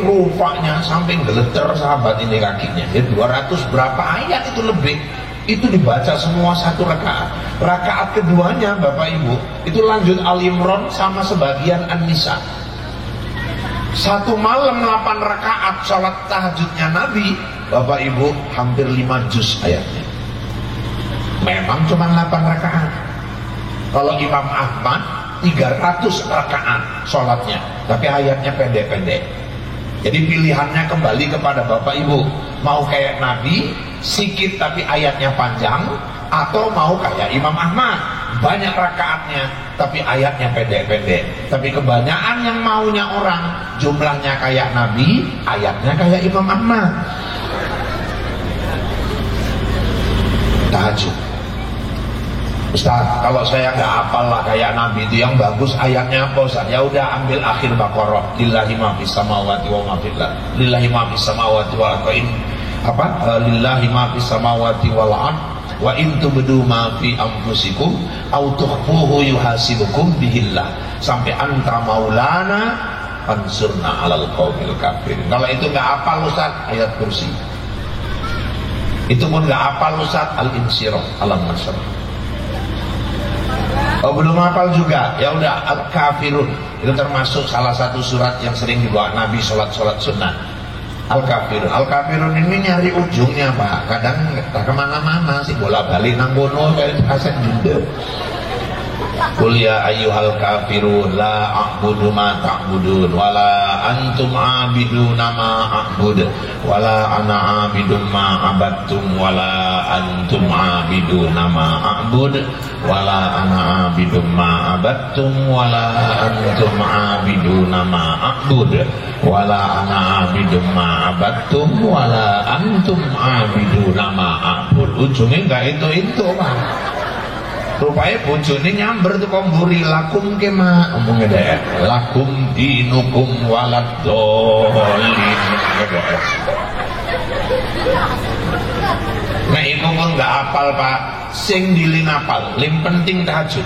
Rupanya sampai geleter sahabat ini kakinya. 200 berapa ayat itu lebih. itu dibaca semua satu rakaat. Rakaat keduanya Bapak Ibu itu lanjut Al-Imran sama sebagian An-Nisa. Satu malam 8 rakaat sholat tahajudnya Nabi, Bapak Ibu, hampir 5 juz ayatnya. Memang cuma 8 rakaat. Kalau Imam Ahmad 300 rakaat sholatnya, tapi ayatnya pendek-pendek. Jadi pilihannya kembali kepada Bapak Ibu, mau kayak Nabi sikit tapi ayatnya panjang, atau mau kayak Imam Ahmad banyak rakaatnya tapi ayatnya pendek-pendek. Tapi kebanyakan yang maunya orang jumlahnya kayak Nabi, ayatnya kayak Imam Ahmad. Tahajud, Ustaz, kalau saya nggak hafal lah kayak Nabi itu, yang bagus ayatnya apa Ustaz? Ya udah ambil akhir Baqarah, lillahi ma fis samawati wa ma fil ardh, lillahi ma fis samawati wal ardh, lillahi ma fis samawati wal ardh, wa in tubdu ma fi anfusikum aw tukhfuhu yuhasibukum bihillah, sampai anta maulana fansurna 'alal qaumil kafirin. Kalau itu nggak hafal Ustaz, ayat kursi. Itu pun nggak hafal Ustaz, Al-Insyirah, Alam Nasrah. Oh belum hafal juga, ya udah Al-Kafirun, itu termasuk salah satu surat yang sering dibawa Nabi sholat sunnah. Al-Kafirun, Al-Kafirun ini nyari ujungnya Pak, kadang tak kemana-mana sih, bola balik nanggono kayak kaset juga. Qul ya ayyuhal kafirun la a'budu ma ta'budun wala antum a'biduna ma a'bud wala ana a'bidum ma abattum wala antum a'biduna ma a'bud wala ana a'bidum ma abattum wala antum a'biduna ma a'bud wala ana a'bidum ma abattum wala antum a'biduna ma a'bud. Ujungnya enggak itu Pak. Rupanya bojone nyamber tuh komburi, lakum kema omongnya deh, lakum dinukum waladolin. Nah itu pun nggak hafal Pak, sing diling hafal, ling penting tahajud.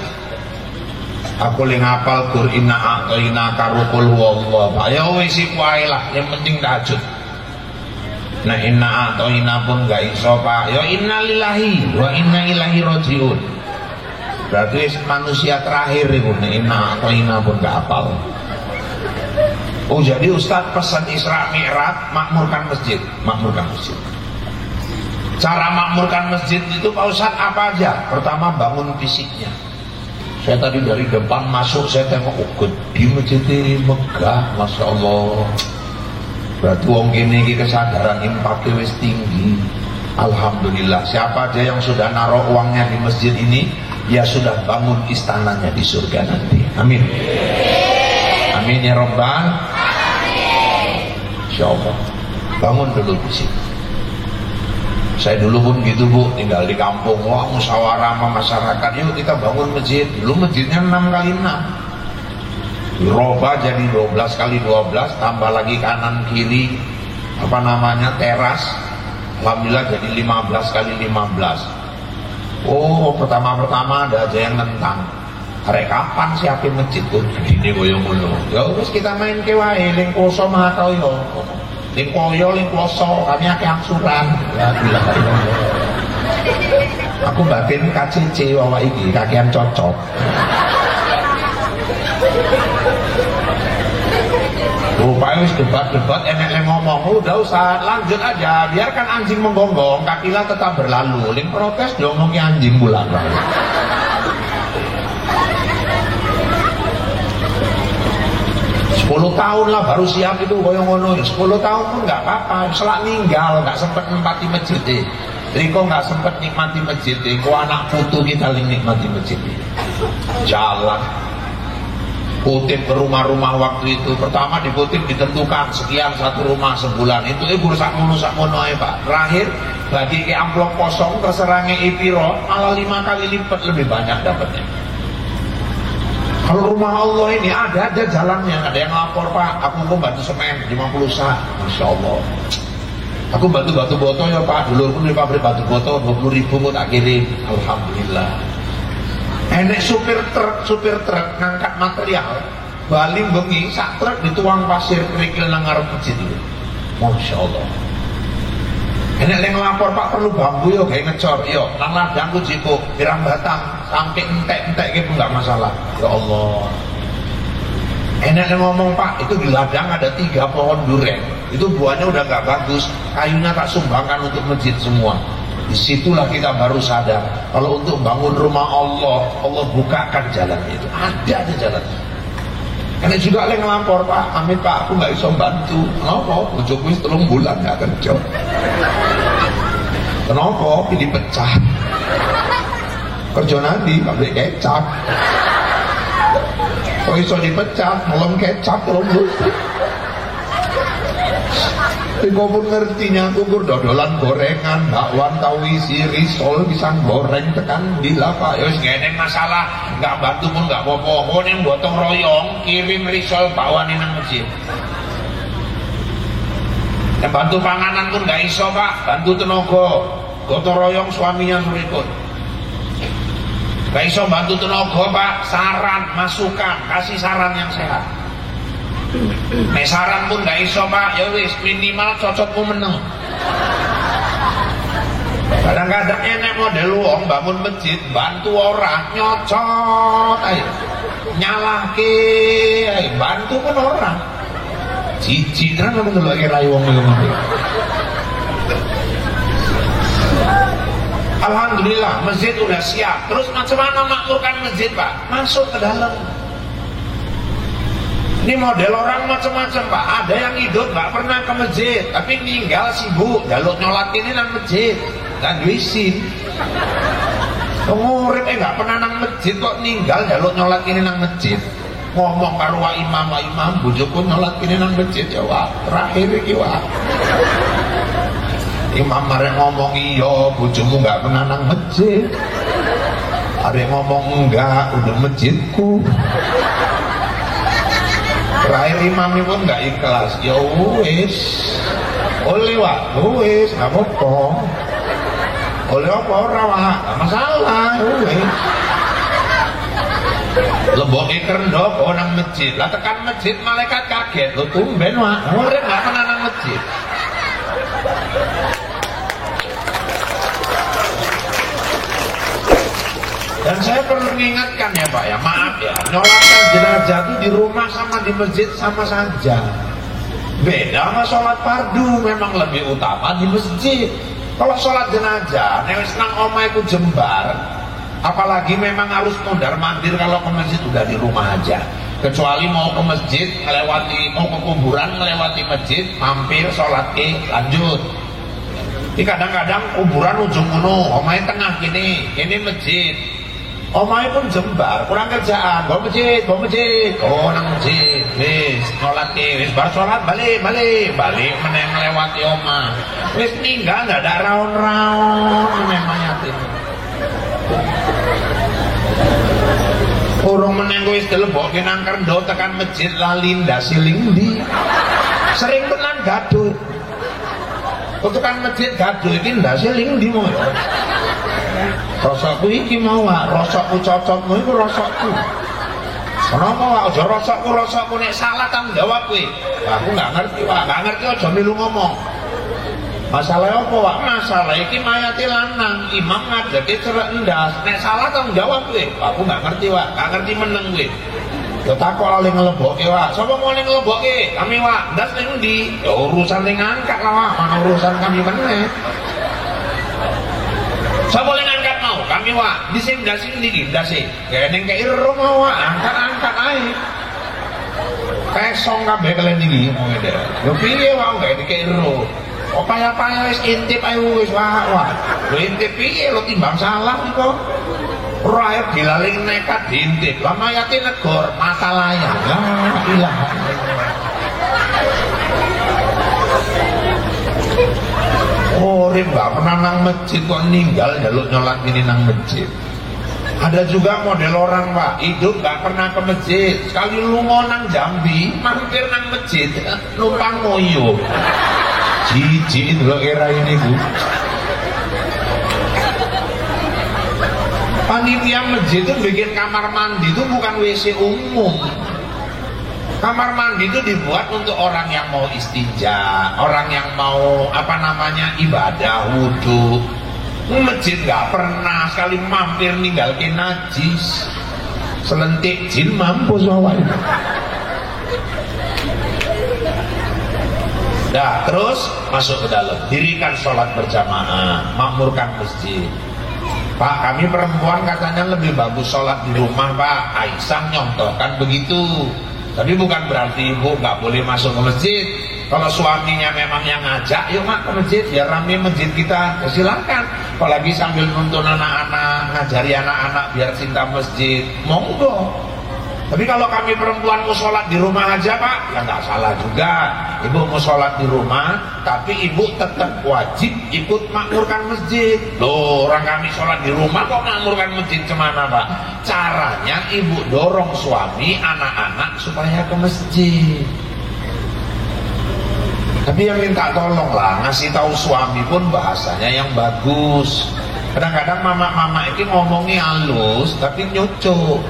Aku ling hafal Qur'ina a'toina karukul wallah Pak, ya wis iku ae lah, yang penting tahajud. Nah inna a'toina pun nggak iso Pak, ya inna lillahi wa inna ilaihi rajiun. Berarti manusia terakhir itu, inna atau inna pun gak hafal. Oh jadi Ustadz pesan Isra Mi'raj, makmurkan masjid. Cara makmurkan masjid itu Pak Ustadz apa aja? Pertama bangun fisiknya. Saya tadi dari depan masuk, saya tengok di masjid ini megah, Masya Allah. Berarti wong gini kesadaran impaknya wis tinggi. Alhamdulillah. Siapa aja yang sudah naruh uangnya di masjid ini, ya sudah bangun istananya di surga nanti. Amin. Amin ya Rabbal. Insyaallah. Bangun dulu di sini. Saya dulu pun gitu Bu, tinggal di kampung, wah musyawarah sama masyarakat, yuk kita bangun masjid. Dulu masjidnya 6x6. Dirubah jadi 12x12, tambah lagi kanan kiri teras. Alhamdulillah jadi 15x15. Oh pertama ada aja yang nentang, hari kapan siapin masjid tuh ini boyo-boyo. Ya terus kita main ke wae ling koso mahatoyo, ling koyo ling koso, kami akeh angsuran. Ya bilang aku batin KCC wawa iki kakean cocok. Rupanya wis debat enek yang ngomong, udah usah lanjut aja, biarkan anjing menggonggong, kakilah tetap berlalu. Ling protes diomongin anjing bulan lalu. 10 tahun lah baru siap itu ngono. 10 tahun pun nggak apa-apa, selak ninggal, nggak sempet nikmati masjid deh. Riko nggak sempet nikmati masjid deh, kok anak putu kita nikmati masjid deh. Jalan kutip ke rumah-rumah waktu itu, pertama dikutip ditentukan sekian satu rumah sebulan itu rusak mono ya Pak. Terakhir bagi ke amplop kosong terserangnya ipiro malah 5 kali lipat lebih banyak dapatnya. Kalau rumah Allah ini ada jalannya, ada yang lapor Pak, aku mau bantu semen 50 sak, Masya Allah. Aku bantu batu botol ya Pak, dulu pun di pabrik batu botol 20.000 mau tak kirim, Alhamdulillah. Enek supir truk ngangkat material baling bengi sak truk dituang pasir kerikil nang ngarep masjid itu. Masya Allah. Enak yang ngelapor Pak perlu bambu yo kayak ngecor yo nang ladangku jiko pirang batang sampai entek-entek gitu nggak masalah. Ya Allah. Enak yang ngomong Pak itu di ladang ada 3 pohon duren itu buahnya udah nggak bagus, kayunya tak sumbangkan untuk masjid semua. Disitulah kita baru sadar kalau untuk bangun rumah Allah, Allah bukakan jalan itu, ada aja jalan. Karena juga yang ngelapor Pak, amit Pak aku nggak bisa bantu. Kenapa? Bojoku 3 bulan nggak kerja. Kenapa? Ini pecah. Kerja nanti pabrik kecap. Kok iso dipecah? Belum kecap belum lupa. Kau pun ngertinya kukur dodolan gorengan, bakwan, tawisi, risol, pisang goreng tekan di lapa. Yos gak ada masalah, nggak bantu pun nggak apa-apa. Kau yang gotong royong kirim risol bakwan ini nang masjid. Yang bantu panganan pun nggak iso Pak, bantu tenaga. Gotong royong suaminya suruh ikut. Gak iso bantu tenaga Pak, saran, masukan, kasih saran yang sehat. Nek saran pun gak iso Pak, ya wis minimal cocokmu meneng. Kadang-kadang enek model wong bangun masjid bantu orang nyocot ayo. Nyalahke ayo bantu pun orang. Jijik kan ngono lho iki rai wong ngono. Alhamdulillah masjid udah siap. Terus macam mana makmurkan masjid Pak? Masuk ke dalam. Ini model orang macam-macam Pak. Ada yang hidup nggak pernah ke masjid, tapi ninggal sibuk jaluk nyolat ini nang masjid, dan duisin. Pengurip nggak pernah nang masjid kok ninggal jaluk nyolat ini nang masjid. Ngomong karo wa imam, bojoku nyolat ini nang masjid ya Wak. Terakhir iki Wak. Imam arek ngomong iya, bojomu nggak pernah nang masjid. Arek ngomong enggak, udah masjidku. Terakhir imamnya pun nggak ikhlas. Ya wis, oleh Wak, wis, nggak apa-apa. Oleh apa orang Wak, nggak masalah, wis. Leboke kerendok, nang masjid. Lah tekan masjid malaikat kaget. Lo tumben Wak, murid nggak pernah nang masjid. Dan saya perlu mengingatkan ya Pak ya, maaf ya, nyolatkan jenazah itu di rumah sama di masjid sama saja. Beda sama sholat fardu, memang lebih utama di masjid. Kalau sholat jenazah, newis nang omah itu jembar, apalagi memang harus mondar mandir kalau ke masjid udah di rumah aja. Kecuali mau ke masjid, mau ke kuburan, melewati masjid, mampir, sholat lanjut. Ini kadang-kadang kuburan ujung kuno, omahnya tengah gini, ini masjid. Omahnya pun jembar, kurang kerjaan, bawa masjid, nang masjid, wis, sholat wis, bar sholat, balik, meneng melewati omah, wis ninggal, gak ada raun-raun, memang yatim. Urung meneng wis dilebokke nang kerendo tekan masjid lali ndasi lingdi, sering tenan gaduh. Tekan masjid gaduh iki ndasi lingdi mau. Rosokku iki mau Wak, rosokku cocokmu iku rosokku. Kenapa Wak? Aja rosokku nek salah tanggung jawab kowe. Aku nggak ngerti Wak, nggak ngerti aja milu ngomong. Masalah apa Wak? Masalah iki mayate lanang, imam ngadeke cerak ndas. Nek salah tanggung jawab kowe. Aku nggak ngerti Wak, nggak ngerti meneng kowe. Yo takok oleh ngelebokke Wak. Sapa mau ngelebokke? Kami Wak, ndas ning ndi? Ya urusan ning angkat lah Wak, mana urusan kami meneh. Saya boleh ngangkat mau, kami Wak, disini dasi, kayak neng kayak iro mau Wak, angkat aja. Pesong kabeh kalian tinggi, mau ngede. Yo piye Wak, kayak iro. Opaya wis intip ayo wis Wak. Lo intip piye lo timbang salah kok. Rakyat dilaling nekat diintip, lama yakin negor mata layang. Lah ilah. Urip gak pernah nang masjid kok ninggal jaluk nyolat ini nang masjid. Ada juga model orang Pak, hidup gak pernah ke masjid, sekali lunga nang Jambi mampir nang masjid numpang ngoyo. Jijik lho era ini Bu. Panitia masjid itu bikin kamar mandi itu bukan WC umum. Kamar mandi itu dibuat untuk orang yang mau istinja, orang yang mau ibadah, wudhu. Masjid nggak pernah sekali mampir ninggal ke najis. Selentik jin mampus wae. Nah, terus masuk ke dalam, dirikan sholat berjamaah, makmurkan masjid. Pak, kami perempuan katanya lebih bagus sholat di rumah, Pak. Aisyah nyontohkan begitu. Tapi bukan berarti ibu nggak boleh masuk ke masjid. Kalau suaminya memang yang ngajak, yuk mak ke masjid, biar rame masjid kita, ya silakan. Apalagi sambil nuntun anak-anak, ngajari anak-anak biar cinta masjid, monggo. Tapi kalau kami perempuan mau sholat di rumah aja Pak, ya nggak salah juga. Ibu mau sholat di rumah, tapi ibu tetap wajib ikut makmurkan masjid. Loh, orang kami sholat di rumah kok makmurkan masjid kemana Pak? Caranya ibu dorong suami, anak-anak supaya ke masjid. Tapi yang minta tolong lah, ngasih tahu suami pun bahasanya yang bagus. Kadang-kadang mama-mama ini ngomongnya halus, tapi nyucuk.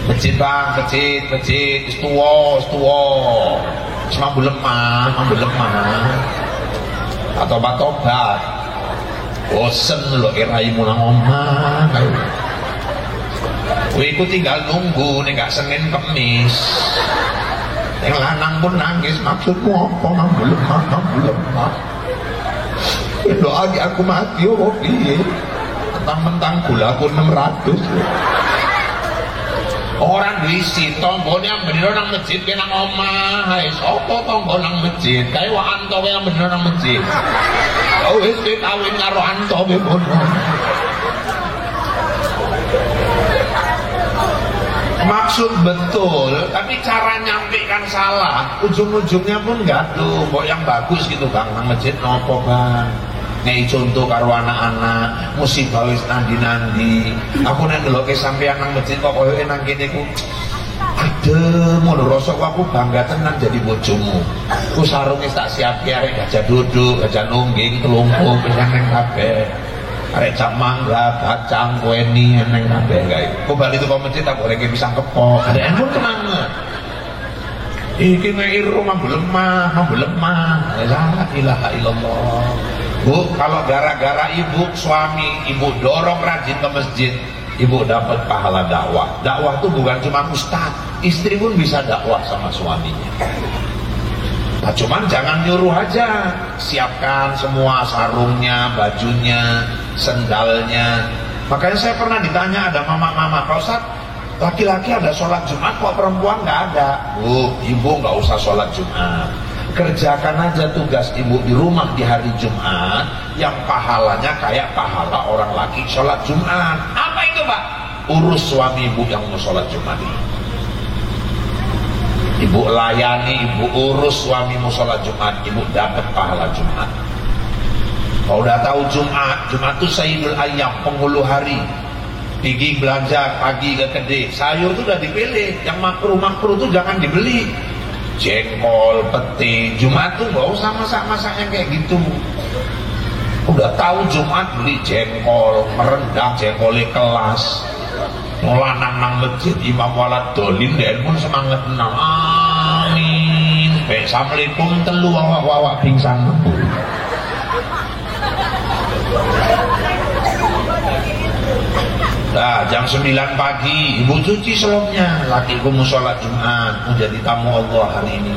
Masjid bang, masjid, istuwo, mambu lemah, atau tobat. Bosen lo iraimu nang omah. Wiku tinggal nunggu, nih gak Senin Kemis. Yang lanang pun nangis, maksudmu apa? Mambu lemah. Doa di aku mati, oh piye? Mentang-mentang gula aku 600. Orang diisi tombonnya bener nang masjid ke nang omah. Hai sapa tonggo nang masjid? Kae wa anto yang bener nang masjid. Oh wis kawin karo anto be bono. Maksud betul, tapi cara nyampaikan salah. Ujung-ujungnya pun gaduh. Kok yang bagus gitu Bang, nang masjid nopo Bang? Nih contoh karo anak-anak musibah wis nandi-nandi. Aku nek ndeloke sampeyan nang masjid kok koyoke nang kene ku adem ngono rasa aku bangga tenan jadi bojomu. Ku sarunge tak siapke arek gajah duduk, gajah nungging, telungkup wis nang kabeh. Arek cak mangga, kacang, kueni nang kabeh kae. Ku bali teko masjid tak gorenge pisang kepok. Arek pun tenang. Iki nek rumah lemah. La ilaha illallah. Bu, kalau gara-gara ibu, suami, ibu dorong rajin ke masjid, ibu dapat pahala dakwah. Dakwah itu bukan cuma ustaz, istri pun bisa dakwah sama suaminya. Nah, cuman jangan nyuruh aja, siapkan semua sarungnya, bajunya, sendalnya. Makanya saya pernah ditanya ada mama-mama, Pak Ustaz, laki-laki ada sholat Jumat kok perempuan nggak ada? Bu, ibu nggak usah sholat Jumat. Kerjakan aja tugas ibu di rumah di hari Jumat yang pahalanya kayak pahala orang laki sholat Jumat. Apa itu Pak? Urus suami ibu yang mau sholat Jumat ini. Ibu layani, ibu urus suami mau sholat Jumat, ibu dapat pahala Jumat. Kalau udah tahu Jumat itu Sayyidul Ayyam, penghulu hari. Pergi belanja pagi ke kedai, sayur itu udah dipilih, yang makruh-makruh itu jangan dibeli. Jengkol, pete, Jumat tuh gak usah masak-masak yang kayak gitu. Udah tahu Jumat beli jengkol, merendang jengkolnya kelas. Ngolanang nang masjid Imam Walad Dolin dan pun semangat tenang. Amin. Assalamualaikum telu awak-awak pingsan. Nah, jam 9 pagi ibu cuci selopnya, lakiku mau sholat Jumat, mau jadi tamu Allah hari ini.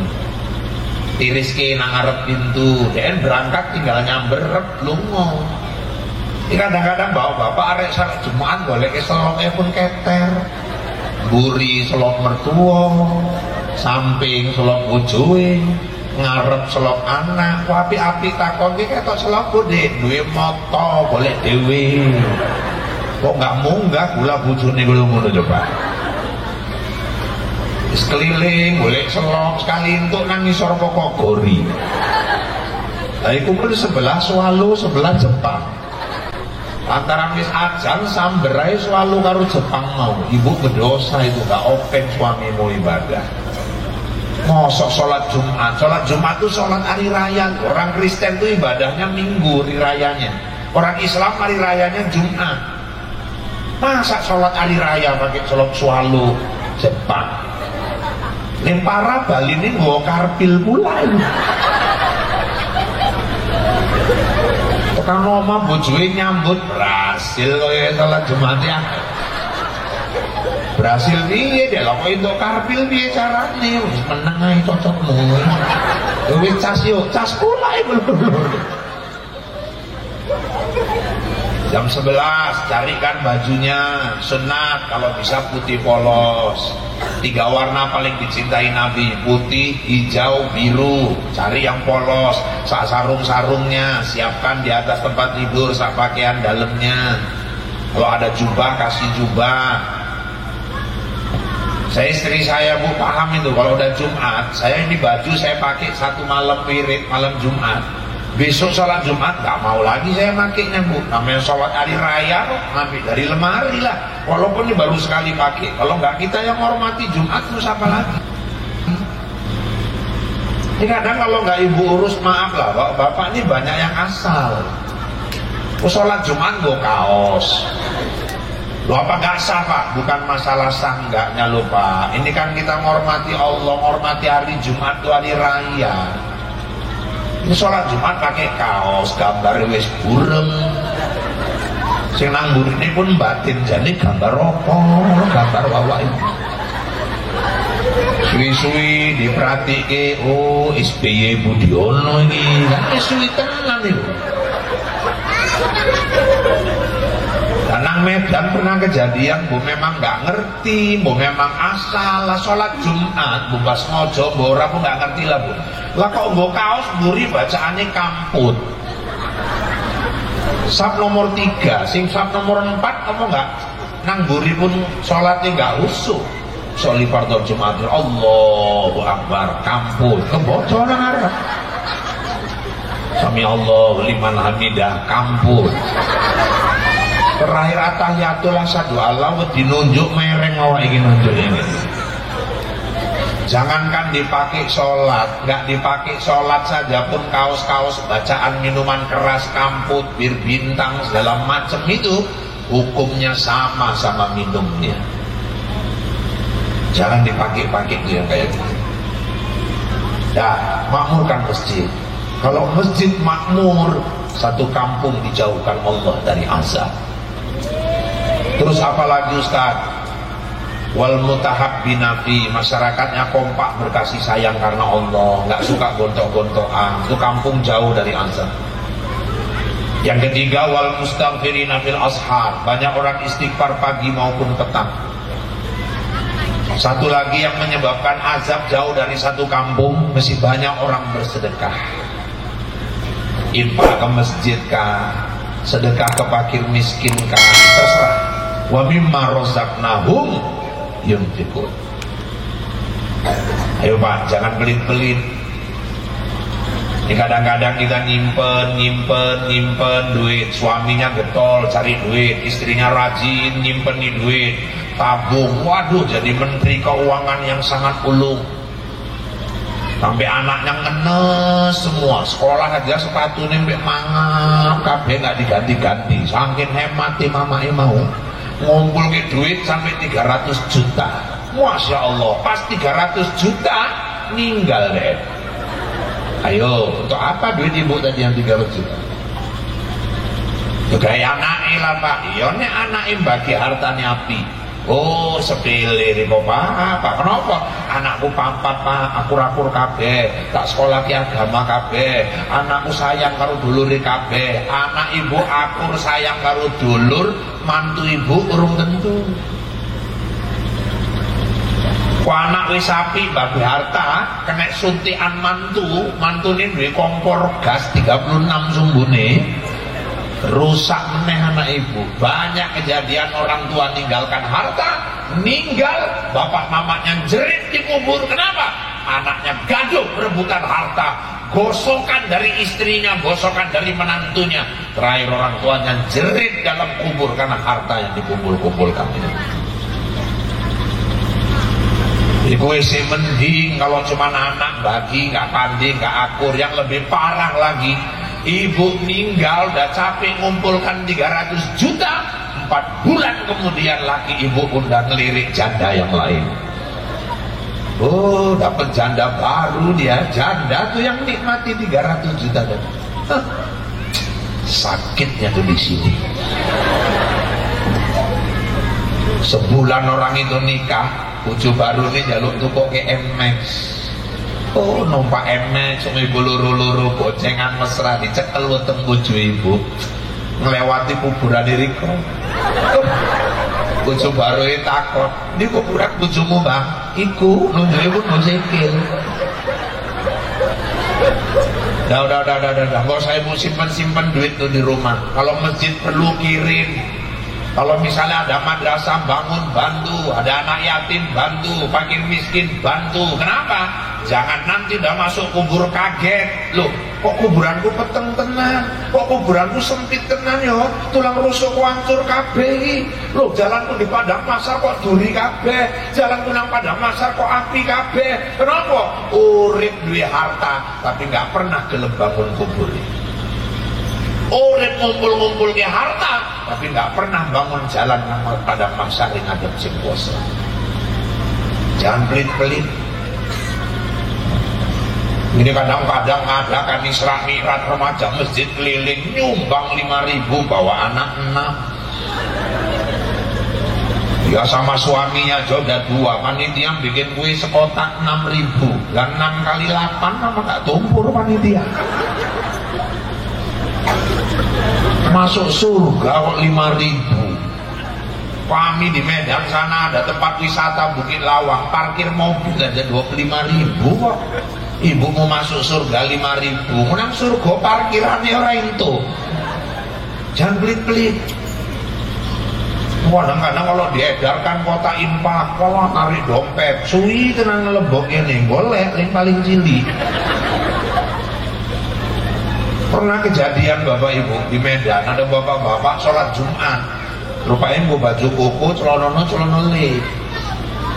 Tiriske nang ngarep pintu, dan berangkat tinggal nyamber lungo. Kadang-kadang bawa bapak arek sholat Jumat boleh ke selopnya pun keter, buri selop mertua, samping selop bojoe, ngarep selop anak, api-api takon ki ketok selop gede, duwe moto boleh dewe. Kok nggak munggah gula bujune gula ngono coba. Sekeliling boleh selop sekali untuk nang ngisor pokok gori. Tapi kumpul sebelah Swalu, sebelah Jepang. Antara mis ajan samberai Swalu karo Jepang mau. Ibu berdosa itu gak open suamimu ibadah. Mosok sholat Jumat itu sholat hari raya. Orang Kristen itu ibadahnya minggu hari rayanya. Orang Islam hari rayanya Jumat. Masa sholat hari raya pakai sholat Swalu Jepang? Ning para Bali ini nggo karpil pula. Tekan omah bojoe nyambut berhasil kaya salat Jumat ya. Berhasil piye dek lho kok entuk karpil piye carane wis meneng ae cocok lho. Wis cas yo, cas pula iku. Jam 11 carikan bajunya sunat kalau bisa putih polos. 3 warna paling dicintai Nabi, putih, hijau, biru. Cari yang polos. Sak sarung-sarungnya siapkan di atas tempat tidur, sak pakaian dalamnya. Kalau ada jubah kasih jubah. Saya istri saya Bu paham itu kalau udah Jumat, saya ini baju saya pakai satu malam wirid, malam Jumat. Besok sholat Jumat gak mau lagi saya makainya Bu. Namanya sholat hari raya kok ngambil dari lemari lah. Walaupun ini baru sekali pakai. Kalau nggak kita yang hormati Jumat terus apa lagi? Ini kadang kalau nggak ibu urus maaf lah bapak ini banyak yang asal. Sholat Jumat gue kaos. Lo apa gak sah Pak? Bukan masalah sah enggaknya lo Pak. Ini kan kita menghormati Allah, menghormati hari Jumat itu hari raya. Ini sholat Jumat pakai kaos, gambar wis burem. Sing nang burine pun batin jane gambar apa? Gambar wawa itu. Suwi-suwi diperhatike, oh SBY Budiono iki. Kan suwi tenan iki. Nang Medan pernah kejadian, Bu memang nggak ngerti, Bu memang asal lah sholat Jumat, Bu pas ngojo, Bu ora pun nggak ngerti lah Bu. Lah kok Bu kaos buri bacaannya kamput. Sab nomor 3, sing sab nomor 4 apa nggak? Nang buri pun sholatnya nggak usuk. Soli fardhu Jumat, Allahu Akbar, kamput, kebocoran arah. Sami Allah liman hamidah, kamput. Terakhir atahiyatul asyhadu alla wa dinunjuk mereng awak iki nunjuk ini. Jangankan dipakai sholat, nggak dipakai sholat saja pun kaos-kaos bacaan minuman keras, kamput, bir bintang segala macam itu hukumnya sama minumnya. Jangan dipakai-pakai itu yang kayak gitu. Dah, makmurkan masjid. Kalau masjid makmur, satu kampung dijauhkan Allah dari azab. Terus apalagi Ustaz? Wal mutahabbina fi, masyarakatnya kompak berkasih sayang karena Allah, nggak suka gontok-gontokan. Itu kampung jauh dari azab. Yang ketiga wal mustaghfirina fil ashar, banyak orang istighfar pagi maupun petang. Satu lagi yang menyebabkan azab jauh dari satu kampung, masih banyak orang bersedekah. Infak ke masjid kah, sedekah ke fakir miskin kah, terserah. Wa mimma razaqnahum yunfiqun. Ayo Pak, jangan pelit-pelit. Ini kadang-kadang kita nyimpen duit, suaminya getol cari duit, istrinya rajin nyimpen nih duit, tabung, waduh jadi menteri keuangan yang sangat ulung. Sampai anaknya ngenes semua, sekolah aja sepatunya mbek mangap, kabeh nggak diganti-ganti, saking hemat mama mau ngumpul ke duit sampai 300 juta. Masya Allah, pas 300 juta ninggal deh. Ayo, untuk apa duit ibu tadi yang 300 juta? Kayak anaknya lah Pak. Iya nih anaknya bagi hartanya api. Oh sepele kok Pak. Kenapa? Anakku pampat Pak, akur-akur kabeh, tak sekolah ki agama kabeh. Anakku sayang karo dulure kabeh. Anak ibu akur sayang karo dulur, mantu ibu urung tentu. Ku anak wis sapi bagi harta, kena suntikan mantune duwe kompor gas 36 sumbune. Rusak meneh anak ibu. Banyak kejadian orang tua ninggalkan harta, ninggal bapak mamanya jerit di kubur. Kenapa? Anaknya gaduh rebutan harta, gosokan dari istrinya, gosokan dari menantunya. Terakhir orang tuanya jerit dalam kubur karena harta yang dikumpul-kumpulkan ini. Jadi gue sih mending kalau cuma anak bagi, nggak pandai, nggak akur. Yang lebih parah lagi, ibu meninggal udah capek ngumpulkan 300 juta, 4 bulan kemudian laki ibu udah ngelirik janda yang lain. Oh, dapat janda baru dia. Janda tuh yang nikmati 300 juta dan sakitnya tuh di sini. Sebulan orang itu nikah, bojo baru ini jaluk tuku ke MX. Oh, numpak MX, ibu luru-luru bocengan mesra dicekel weteng bojo ibu, ngelewati kuburan diriku. Bojo baru itu takut, ini kuburan bojomu bang, iku nunjukin pun mau sikil. Udah, kalau saya mau simpan duit tuh di rumah. Kalau masjid perlu kirim. Kalau misalnya ada madrasah bangun, bantu. Ada anak yatim, bantu. Fakir miskin, bantu. Kenapa? Jangan nanti udah masuk kubur kaget. Loh, kok kuburanku peteng tenan? Kok kuburanku sempit tenan ya? Tulang rusuk hancur kabeh. Loh, jalanku di padang pasar kok duri kabeh. Jalanku nang padang pasar kok api kabeh. Kenapa? Urip duwe harta, tapi nggak pernah gelem bangun kubur. Urip ngumpul-ngumpul ke harta, tapi nggak pernah bangun jalan nang padang pasar yang ngadep sing kuasa. Jangan pelit-pelit. Ini kadang-kadang ada kan Isra Mi'raj remaja masjid keliling nyumbang 5.000 bawa anak 6. Ya sama suaminya aja udah 2, panitia bikin kue sekotak 6.000. Dan 6 kali 8 nama gak tumpur panitia. Masuk surga kok 5.000. Kami di Medan sana ada tempat wisata Bukit Lawang, parkir mobil aja 25.000 kok. Ibu mau masuk surga 5.000, menang surga parkirannya orang itu. Jangan pelit-pelit. Kadang-kadang kalau diedarkan kota infak, kalau tarik dompet, suwi tenang ngelebok ini, golek yang paling cilik. Pernah kejadian bapak ibu di Medan, ada bapak-bapak sholat Jumat, rupanya gue baju koko, celana le.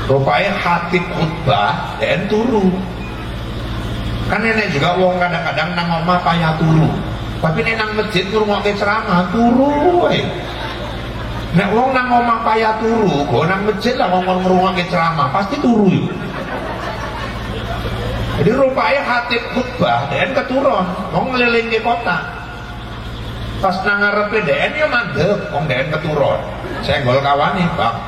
Rupanya khatib khutbah, dan turu. Kan nenek juga wong kadang-kadang nang omah payah turu, tapi nek nang masjid ngrungokke ceramah turu wae. Nek wong nang omah payah turu, go nang masjid lah ngomong ngrungokke ceramah pasti turu yuk. Jadi rupanya khatib khutbah dan keturun wong ngeliling ke kota. Pas nang ngarepe DN ya mandeg wong DN keturun. Senggol kawani, Bang.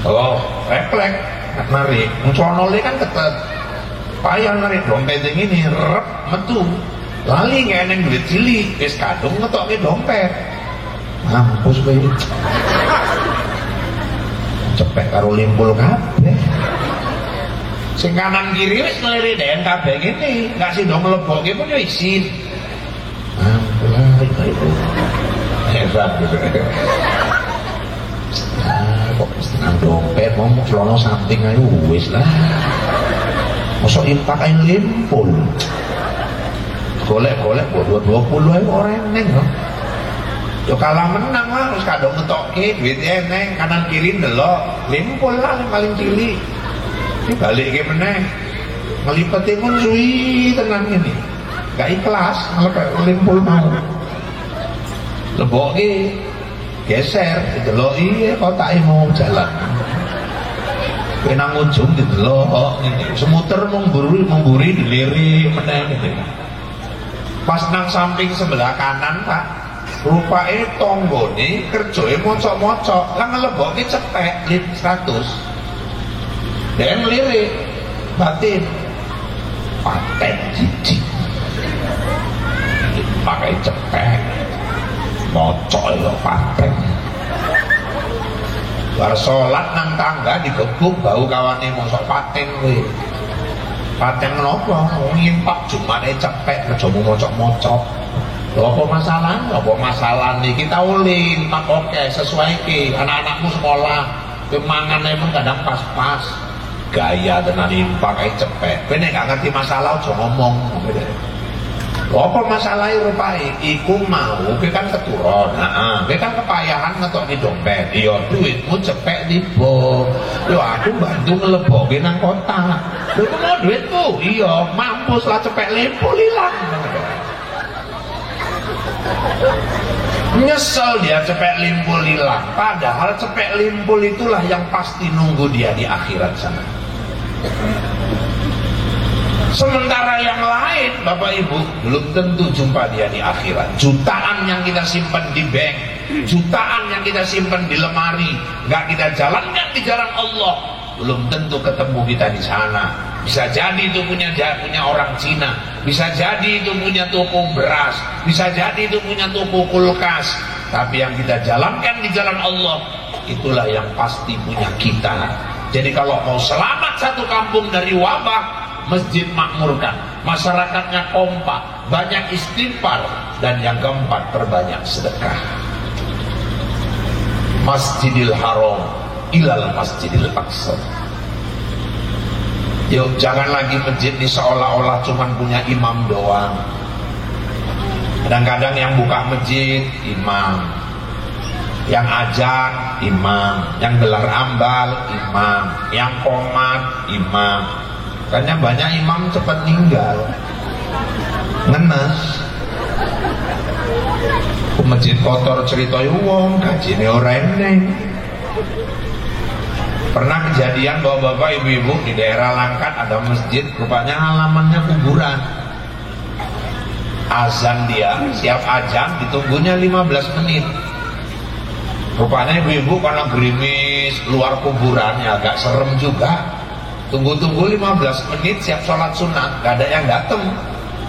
Oh, refleks narik. Celana kan ketet. Payah narik dompet yang ini rep metu lali nggak eneng duit cilik wis kadung ngetokke dompet mampus kowe cepet karo limpul kabeh sing kanan kiri wis ngelirik den kabeh ngene nggak sida mlebokke pun yo isin mampus lah itu hebat kok setengah dompet mau celana samping ayo wis lah. Masuk impak ain limpul. Golek-golek buat 20 orang neng loh. Yo kalah menang lah, terus kadang ngetokke duitnya neng kanan kiri ndelok limpul lah yang paling cilik. Ini balik ke meneng. Ngelipetin pun suwi tenang ini. Gak ikhlas ngelepet limpul mau. Leboke geser, deloki kotake mau jalan. Nang ujung didelok ngene semuter mengguri dilirik meneh ngene. Pas nang samping sebelah kanan Pak, rupane tanggane kerjoe mocok-mocok, lah ngelebokke cepek 100. Dia ngelirik batin paten jijik. Pakai cepek mocok ya paten. Bar sholat nang tangga digebuk bau kawane mosok paten kowe. Paten napa? Ngimpak jumane cepek kejomu mocok-mocok. Lho apa masalah? Apa masalah niki ta uli impak oke sesuai ki anak-anakmu sekolah. Kemangan emang kadang pas-pas. Gaya tenan impak ae cepek. Kowe nek gak ngerti masalah aja ngomong. Apa masalahnya rupanya? Iku mau, kowe kan keturun. Kowe kan kepayahan ngetokne dompet. Iya, duitmu cepek tiba. Yo aku bantu ngelebokke nang kota. Lho iku mau duitmu? Iya, mampus lah cepek limpul ilang. Nyesel dia cepek limpul hilang. Padahal cepek limpul itulah yang pasti nunggu dia di akhirat sana. Sementara yang lain, Bapak Ibu, belum tentu jumpa dia di akhirat. Jutaan yang kita simpan di bank, jutaan yang kita simpan di lemari, nggak kita jalankan di jalan Allah, belum tentu ketemu kita di sana. Bisa jadi itu punya orang Cina, bisa jadi itu punya toko beras, bisa jadi itu punya toko kulkas. Tapi yang kita jalankan di jalan Allah, itulah yang pasti punya kita. Jadi kalau mau selamat satu kampung dari wabah, masjid makmurkan, masyarakatnya kompak, banyak istighfar, dan yang keempat, perbanyak sedekah. Masjidil Haram ilal Masjidil Aqsa. Yuk, jangan lagi masjid ini seolah-olah cuma punya imam doang. Kadang-kadang yang buka masjid imam, yang azan imam, yang gelar ambal imam, yang qomat imam. Karena banyak imam cepat meninggal, ngenes. Ke masjid kotor cerita wong, gajine ora eneng. Pernah kejadian bapak-bapak ibu-ibu di daerah Langkat ada masjid, rupanya halamannya kuburan. Azan dia, siap azan, ditunggunya 15 menit. Rupanya ibu-ibu karena gerimis luar kuburan ya agak serem juga. Tunggu-tunggu 15 menit siap sholat sunat, gak ada yang datang.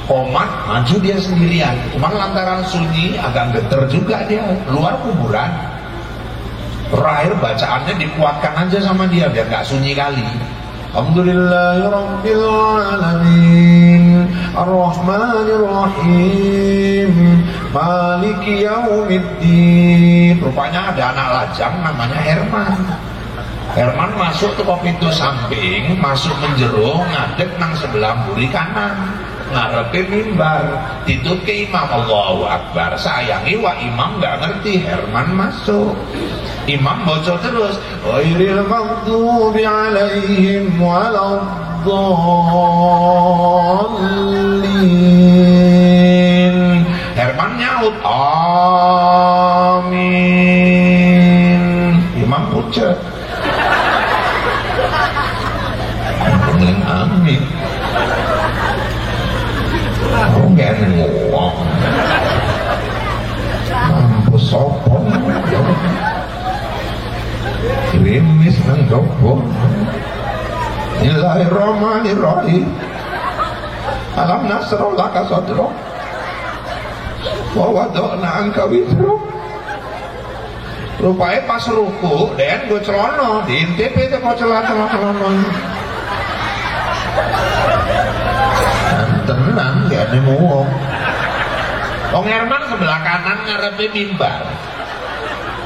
Komat, maju dia sendirian. Cuman lantaran sunyi agak geter juga dia, luar kuburan. Terakhir bacaannya dikuatkan aja sama dia biar gak sunyi kali. Alhamdulillahirabbil alamin, Ar-Rahmanir-Rahim, Maliki Yaumiddin. Rupanya ada anak lajang namanya Herman. Herman masuk ke pintu samping, masuk menjero, ngadeg nang sebelah mburi kanan, ngarepe mimbar, ditut ke imam, Allahu Akbar. Sayangi wa imam gak ngerti, Herman masuk. Imam baca terus, ghairil maghdubi alaihim waladdallin. Herman nyaut, amin. Imam pucet, amin. Oh, gak ada ngomong. Mampus sopong. Krimis nang jopo. Bismillahirrahmanirrahim. Alam nasrah laka sadrak wa wada'na anka wizrak. Rupanya pas ruku dan gue celono diintip itu mau celono. Tenang, gak ada ngomong. Wong Herman sebelah kanan ngarepe mimbar.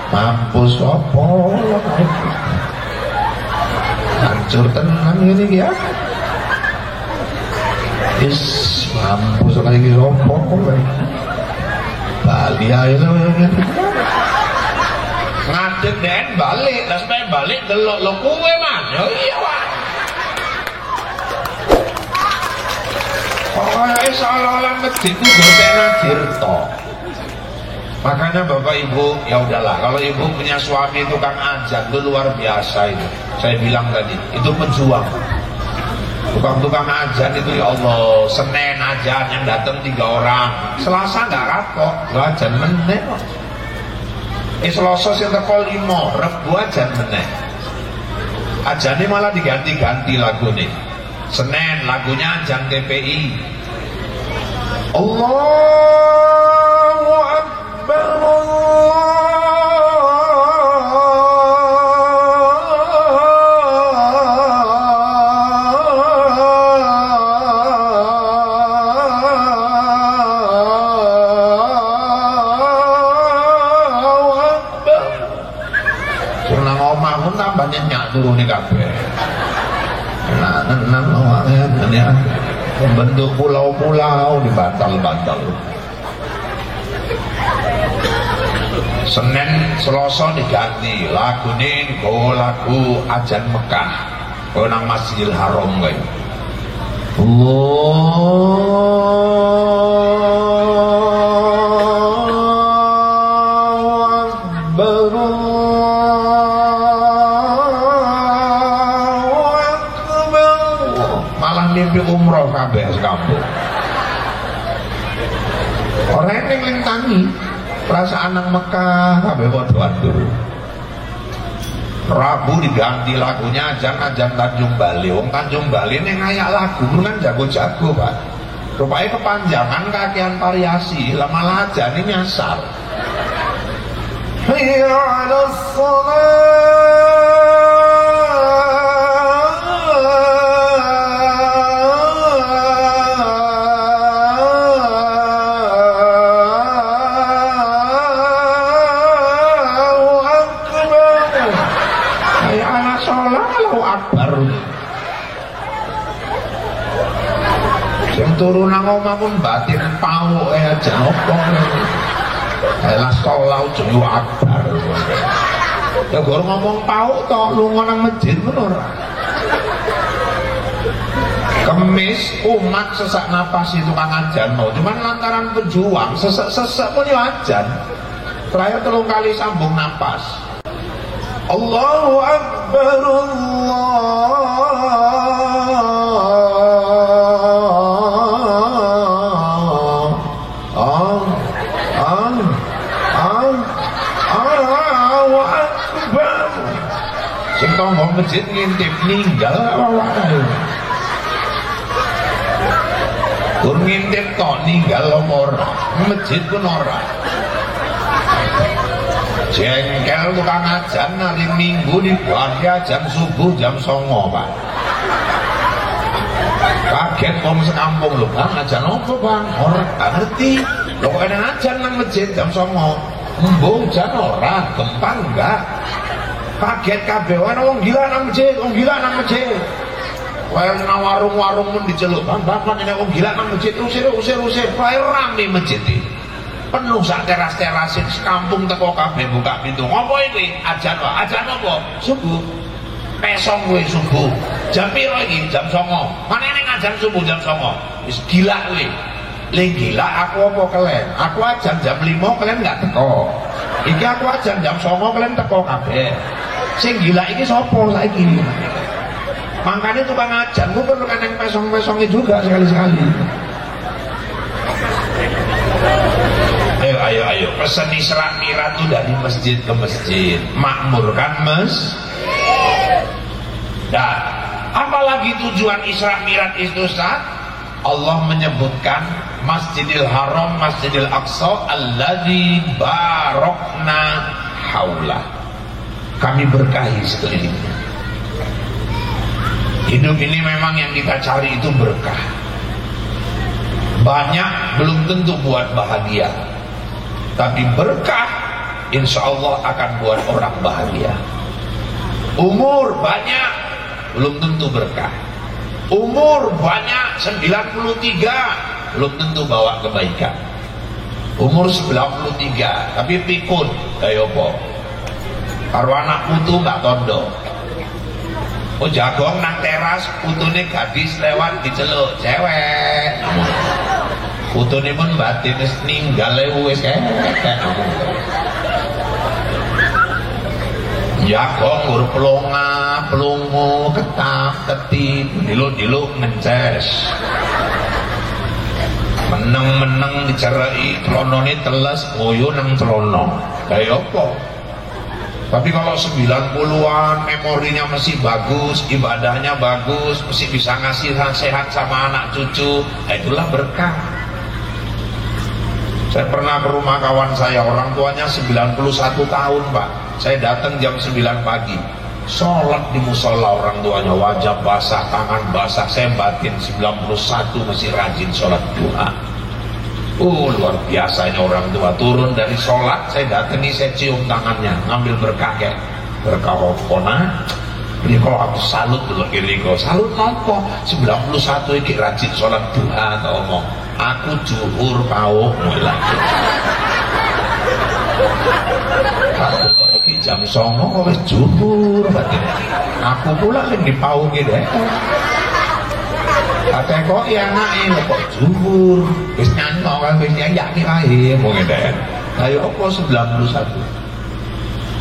Mampus apa? Hancur tenang ini ya. Is mampus lagi apa? Bali aja ngadeg den balik, terus balik delok lo kuwe man. Ya iya Pak. Pokoknya seolah-olah masjid itu berbeda Tirto. Makanya Bapak Ibu, ya udahlah, kalau Ibu punya suami tukang azan itu luar biasa itu. Saya bilang tadi, itu pejuang. Tukang-tukang azan itu ya Allah, Senin azan yang datang 3 orang, Selasa nggak kapok, lo azan meneh. Selasa sing teko 5, Rebu azan meneh. Azannya malah diganti-ganti lagu nih. Senin lagunya azan TPI. Allahu Akbar, senang omahmu tambah nyenyak turun nih kabeh. Nang awaknya membentuk pulau-pulau di bantal-bantal. Senin Selasa diganti lagu ini lagu azan Mekah nang Masjidil Haram kae. Allah roh kabeh sekampung. Ora ning ling tangi. Perasaan nang Mekah kabeh padha atur. Rabu diganti lagunya ajan Tanjung Bali. Wong Tanjung Bali ning ngayak lagu kan jago-jago, Pak. Rupanya kepanjangan kakean variasi, lama aja ini nyasar. Hayya 'alas turun nang omah pun batin pau aja opo. Elah sholat jeneng akbar. Ya gor ngomong pau tok lunga nang masjid ngono ora. Kemis umat sesak napas itu kang ajan mau. Cuman lantaran pejuang sesek-sesek pun yo ajan. Terakhir 3 kali sambung napas. Allahu Akbar ngomong masjid ngintip ninggal apa-apa. Kur ngintip tok ninggal ora. Masjid pun ora. Jengkel tukang ajan hari Minggu dibuat ajan subuh jam 09.00, Pak. Kaget wong sekampung lho, Bang, ajan apa, Bang? Ora ngerti. Lho kok ada ajan nang masjid jam 09.00. Embung jan ora, gempa enggak. Kaget kabeh wong gila nang masjid, wong gila nang masjid. Wae nang warung-warung pun diceluk, "Bang, ini wong gila nang masjid, usir." Wae rame masjid iki. Penuh sak teras-terasin sekampung teko kabeh buka pintu. Ngopo iki? Ajan wae. Ajan apa? Subuh. Pesong kowe subuh. Jam piro iki? Jam 09.00. Mana ning ajan subuh jam 09.00. Wis gila kowe. Le gila aku apa kalian? Aku ajan jam 5 kalian enggak teko. Iki aku ajan jam 09.00 kalian teko kabeh. Sing gila iki sapa saiki? Makanya tukang ajan ku perlu kan yang pesong-pesongnya juga sekali-sekali. Ayo pesen Isra Mi'raj itu dari masjid ke masjid, makmurkan dan apalagi tujuan Isra Mi'raj itu Ustaz? Allah menyebutkan Masjidil Haram, Masjidil Aqsa alladzi barokna haulah. Kami berkahi sekelilingnya. Hidup ini memang yang kita cari itu berkah. Banyak belum tentu buat bahagia, tapi berkah insya Allah akan buat orang bahagia. Umur banyak belum tentu berkah. Umur banyak 93 belum tentu bawa kebaikan. Umur 93 tapi pikun kayak apa? Karo anak putu gak tondo. Oh jagong nang teras putune gadis lewat diceluk cewek. Putune pun batin wis ninggal wis kekek. Jagong gur pelonga, pelungu, ketap, ketip, diluk-diluk ngences. Meneng-meneng dicerai, celonone teles, ngoyo nang celono. Kayak apa? Tapi kalau 90-an memorinya masih bagus, ibadahnya bagus, masih bisa ngasih sehat sama anak cucu, itulah berkah. Saya pernah ke rumah kawan saya, orang tuanya 91 tahun Pak. Saya datang jam 9 pagi, sholat di musola orang tuanya, wajah basah, tangan basah. Saya batin 91 masih rajin sholat duha. Luar biasanya orang tua. Turun dari sholat saya datangi, saya cium tangannya, ngambil berkah kayak berkah opona. Ini kalau aku salut dulu kiri kau salut nopo 91 ini rajin sholat duha atau ngomong aku juhur kau mulai lagi jam 09.00 kau wis juhur aku pula yang dipau gitu kata kok ya naik kok juhur wis nyantong kan wis yakin aja mau ngeden ayo apa 91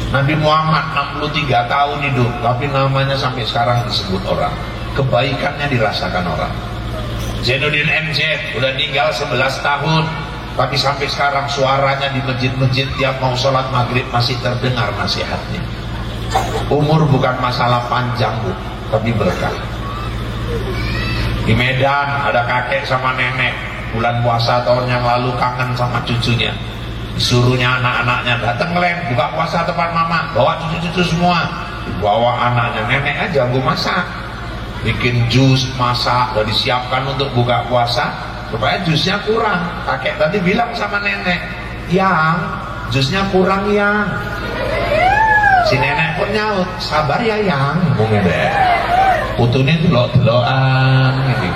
Nabi Muhammad 63 tahun hidup tapi namanya sampai sekarang disebut orang, kebaikannya dirasakan orang. Zainuddin MZ udah meninggal 11 tahun, tapi sampai sekarang suaranya di masjid-masjid tiap mau sholat maghrib masih terdengar nasihatnya. Umur bukan masalah panjang Bu, tapi berkah. Di Medan ada kakek sama nenek, bulan puasa tahun yang lalu kangen sama cucunya, disuruhnya anak-anaknya datang Lem, buka puasa depan mama, bawa cucu-cucu semua. Bawa anaknya, nenek aja gue masak, bikin jus, masak, udah disiapkan untuk buka puasa supaya jusnya kurang. Kakek tadi bilang sama nenek, yang jusnya kurang yang. Si nenek pun nyaut, sabar ya yang, ngomongnya deh. Putunya delok-delokan gitu.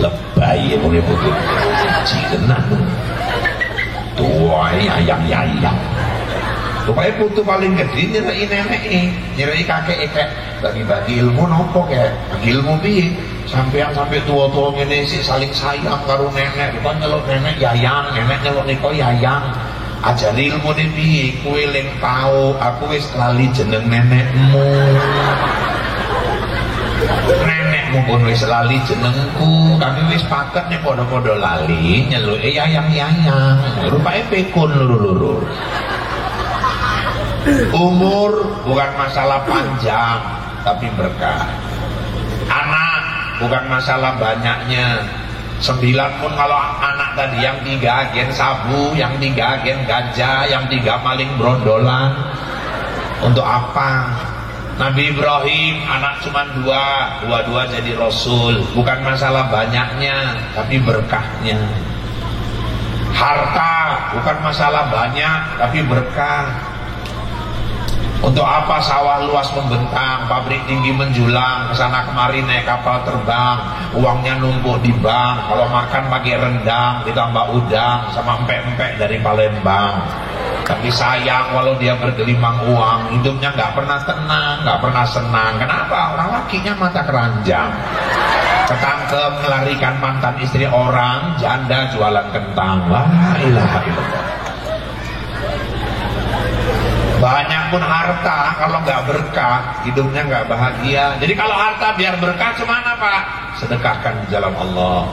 Lebay ya ngomongnya putu. Cikenang. Tuai ayam-ayam. Supaya putu paling gede nyerai nenek nyerai kakek kayak bagi-bagi ilmu nopo kayak bagi ilmu piye sampai tua-tua ngene sih saling sayang karo nenek. Bukan nyelok nenek yayang, nenek nyelok niko yayang. Ajari ilmu ne piye kowe ling tau aku wis lali jeneng nenekmu. Nenekmu pun wis lali jenengku, kami wis paket nih podo-podo lali nyeluke yayang-yayang. Rupane pekun luru-luru. Umur bukan masalah panjang, tapi berkah. Anak bukan masalah banyaknya. 9 pun kalau anak tadi, yang 3 gen sabu, yang 3 gen gajah, yang 3 maling brondolan. Untuk apa? Nabi Ibrahim anak cuma 2, dua-dua jadi rasul. Bukan masalah banyaknya, tapi berkahnya. Harta bukan masalah banyak, tapi berkah. Untuk apa sawah luas membentang, pabrik tinggi menjulang, kesana kemari naik kapal terbang, uangnya numpuk di bank, kalau makan pakai rendang, ditambah udang, sama empek-empek dari Palembang. Tapi sayang walau dia bergelimang uang, hidupnya nggak pernah tenang, nggak pernah senang. Kenapa? Orang lakinya mata keranjang. Ketangkep melarikan mantan istri orang, janda jualan kentang. La ilaha illallah. Banyak pun harta kalau nggak berkah, hidupnya nggak bahagia. Jadi kalau harta biar berkah kemana Pak? Sedekahkan di jalan Allah.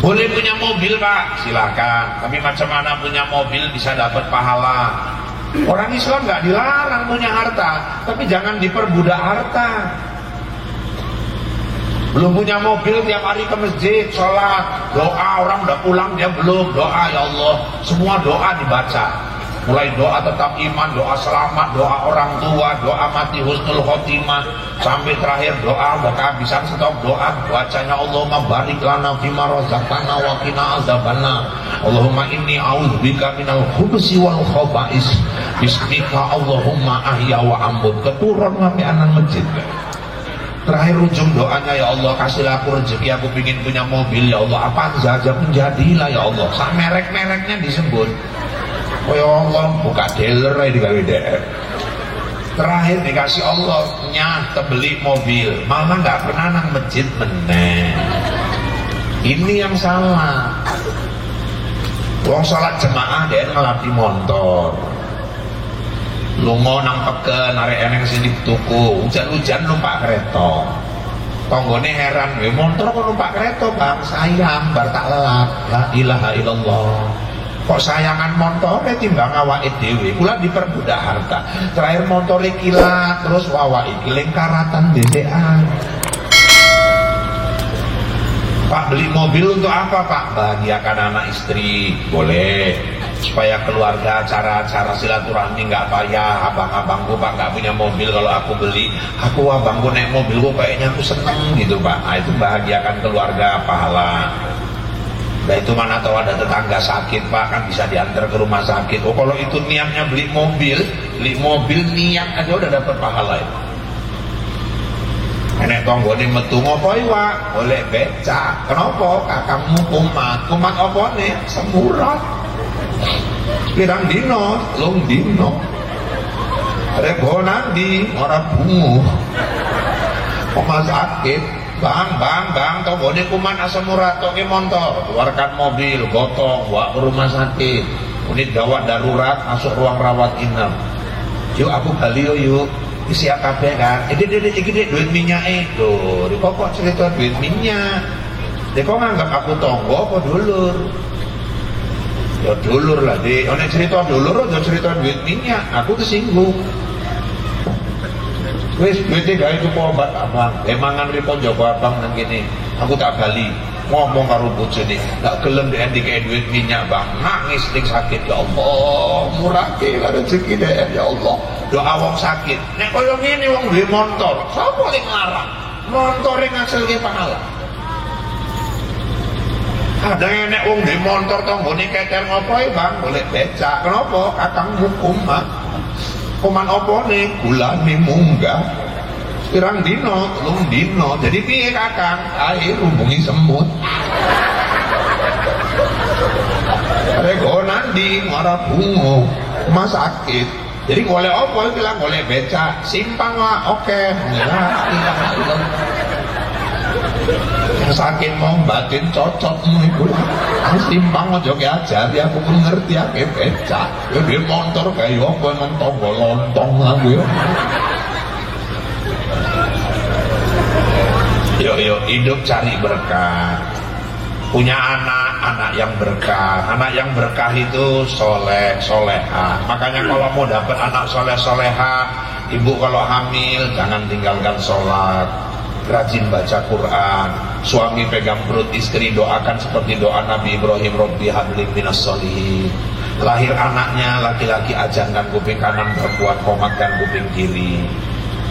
Boleh punya mobil Pak, silakan. Tapi macam mana punya mobil bisa dapat pahala? Orang Islam nggak dilarang punya harta, tapi jangan diperbudak harta. Belum punya mobil tiap hari ke masjid, sholat, doa, orang udah pulang dia belum doa, ya Allah, semua doa dibaca. Mulai doa tetap iman, doa selamat, doa orang tua, doa mati husnul khotimah, sampai terakhir doa udah kehabisan stop doa, bacanya Allahumma barik lana fima razaqtana wa qina azabannar. Allahumma inni a'udzubika minal khubusi wal khaba'is. Bismika Allahumma ahya wa ambut. Keturun sampai anak masjid. Terakhir ujung doanya, ya Allah kasihlah aku rezeki, aku pingin punya mobil, ya Allah apa saja pun jadilah ya Allah. Sak merek-mereknya disebut. Oh ya Allah, buka dealer aja digawe DR. Terakhir dikasih Allah nyah beli mobil, malah nggak pernah nang masjid meneh. Ini yang salah. Wong salat jemaah dia ngelatih motor. Lungo nang peken arek eneng sing tuku, hujan-hujan numpak kereta. Tanggane heran, motor kok numpak kereta Bang, sayang bar tak lelap. La ilaha illallah. Kok sayangan montore timbang awake dhewe, kula diperbudak harta. Terakhir montore kilat, terus awake iki lingkaratan dhewean. Pak beli mobil untuk apa Pak? Bahagiakan anak istri, boleh. Supaya keluarga, acara-acara silaturahmi nggak payah. Abang-abangku Pak nggak punya mobil, kalau aku beli, aku abangku naik mobilku kayaknya aku seneng gitu Pak. Nah, itu bahagiakan keluarga, pahala. Nah itu mana tahu ada tetangga sakit Pak, kan bisa diantar ke rumah sakit. Oh kalau itu niatnya beli mobil niat aja udah dapat pahala itu. Nenek tonggo ini metu ngopo Pak? Boleh beca. Kenapa? Kakangmu kumat apa nih? Semurat. Pirang dino, lung dino. Rego nandi, ora bungu. Oma sakit. Bang, tonggone kuman asam urat, toke motor, keluarkan mobil, gotong, bawa ke rumah sakit. Unit gawat darurat, masuk ruang rawat inap. Yuk aku bali yuk. siap kabeh kan. Iki duit minyak lho. Kok cerita duit minyak? Kok nganggap aku tonggo apa dulur? Ya dulur lah, nek cerita dulur aja cerita duit minyak, aku tersinggung. Wis duite gawe tuku obat abang, mangan ripo Joko abang nang kene. Aku tak bali. Ngomong karo bojone, gak gelem dhek dikek duit minyak bang, nangis ning sakit. Ya Allah, murake rezeki dhek ya Allah. Doa wong sakit. Nek koyo ngene wong duwe montor, sapa sing larang? Montore ngasilke pahala. Ada nek wong duwe montor tanggane keker ngopo bang, golek becak. Kenapa? Kakang hukum mah. Kuman opo nih? Gulane munggah. Pirang dino, 3 dino. Jadi piye kakang? Air hubungi semut. Rego nandi marah bungo, rumah sakit. Jadi golek opo bilang golek becak, simpang lah, oke. Yang sakit mau batin cocok iku. Simpang aja diajari aku pun ngerti akeh becak. Ya dia motor kayak opo nang tonggo lontong aku ya. Yo hidup cari berkah. Punya anak yang berkah. Anak yang berkah itu soleh, soleha. Makanya kalau mau dapat anak soleh, soleha, ibu kalau hamil jangan tinggalkan sholat, rajin baca Quran. Suami pegang perut istri, doakan seperti doa Nabi Ibrahim, Rabbi habli minas sholihin. Lahir anaknya laki-laki, ajankan kuping kanan, perempuan komatkan kuping kiri.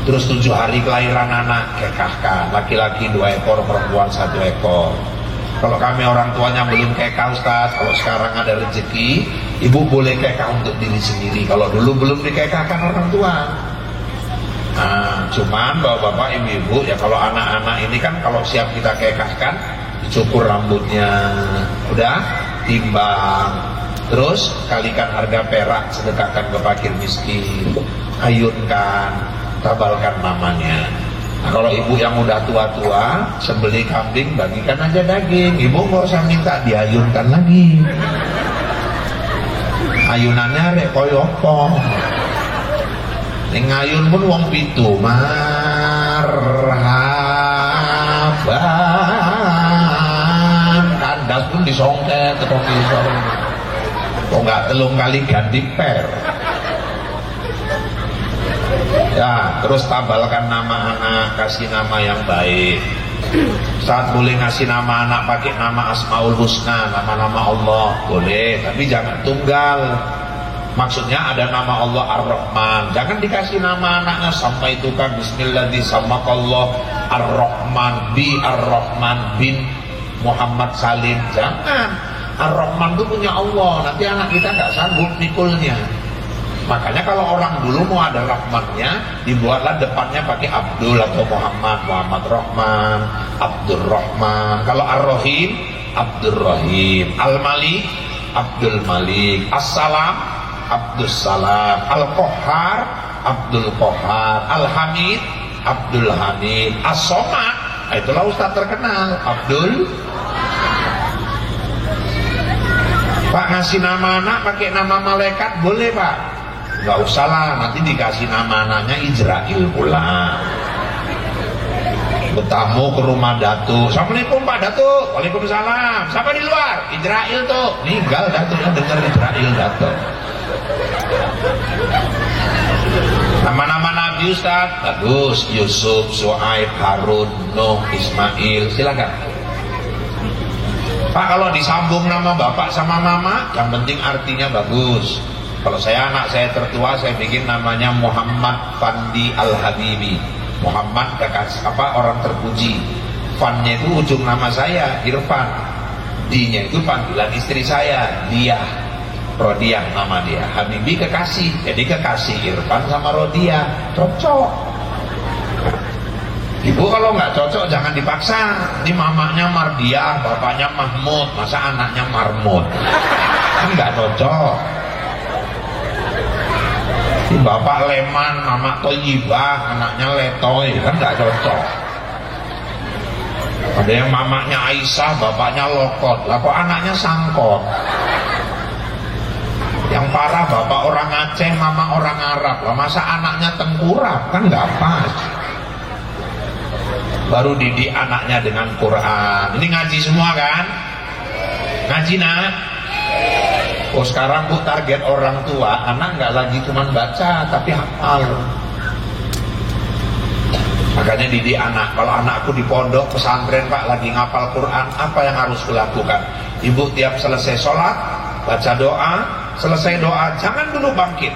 Terus 7 hari kelahiran anak, kekahkan. Laki-laki 2 ekor, perempuan 1 ekor. Kalau kami orang tuanya belum kekah Ustaz, kalau sekarang ada rezeki, ibu boleh kekah untuk diri sendiri. Kalau dulu belum dikekahkan orang tua. Nah, cuman bapak-bapak, ibu-ibu, ya kalau anak-anak ini kan kalau siap kita kekahkan, dicukur rambutnya, udah timbang, terus kalikan harga perak, sedekahkan ke fakir miskin, ayunkan, tabalkan namanya. Nah, kalau ibu yang udah tua-tua, sembelih kambing, bagikan aja daging. Ibu nggak usah minta diayunkan lagi. Ayunannya rek koyo apa? Ning ayun pun wong pitu, marhaban. Kandas pun disongket tetep iso. Kok nggak 3 kali ganti per? Ya, terus tabalkan nama anak, kasih nama yang baik. Saat boleh ngasih nama anak pakai nama Asmaul Husna, nama-nama Allah boleh, tapi jangan tunggal. Maksudnya ada nama Allah Ar-Rahman. Jangan dikasih nama anaknya sampai itu kan Bismillah sama Allah Ar-Rahman bi Ar-Rahman bin Muhammad Salim. Jangan. Ar-Rahman itu punya Allah. Nanti anak kita nggak sanggup nikulnya. Makanya kalau orang dulu mau ada Rahmannya, dibuatlah depannya pakai Abdul atau Muhammad, Muhammad Rahman, Abdul Rahman. Kalau Ar-Rahim, Abdul Rahim. Al-Malik, Abdul Malik. As-Salam, Abdul Salam. Al-Qahhar, Abdul Qahhar. Al-Hamid, Abdul Hamid. As-Somad, itulah ustaz terkenal, Abdul. Pak ngasih nama anak pakai nama malaikat boleh pak? Gak usah lah, nanti dikasih nama anaknya Izrail pula. Bertamu ke rumah Datuk, Assalamualaikum Pak Datuk. Waalaikumsalam. Siapa di luar? Izrail tuh. Ninggal Datuknya dengar Izrail Datuk. Nama-nama Nabi Ustaz bagus, Yusuf, Su'aib, Harun, Nuh, Ismail, silakan. Pak kalau disambung nama bapak sama mama, yang penting artinya bagus. Kalau saya anak saya tertua, saya bikin namanya Muhammad Fandi Al-Habibi. Muhammad kekasih orang terpuji. Fan-nya itu ujung nama saya, Irfan. D-nya itu panggilan istri saya, Diah. Rodiah nama dia. Habibi kekasih. Jadi kekasih Irfan sama Rodiah. Cocok. Ibu kalau nggak cocok jangan dipaksa. Ini mamanya Mardiah, bapaknya Mahmud, masa anaknya Marmut? Kan nggak cocok. Ini bapak Leman, mama Toyibah, anaknya Letoy, kan nggak cocok. Ada yang mamanya Aisyah, bapaknya Lokot, lah kok anaknya Sangkot. Yang parah bapak orang Aceh, mama orang Arab. Lah masa anaknya tengkurap, kan nggak pas. Baru didik anaknya dengan Quran. Ini ngaji semua kan? Ngaji nak? Oh sekarang Bu target orang tua, anak nggak lagi cuma baca tapi hafal. Makanya didik anak. Kalau anakku di pondok pesantren Pak lagi ngapal Quran, apa yang harus kulakukan? Ibu tiap selesai sholat baca doa, selesai doa jangan dulu bangkit,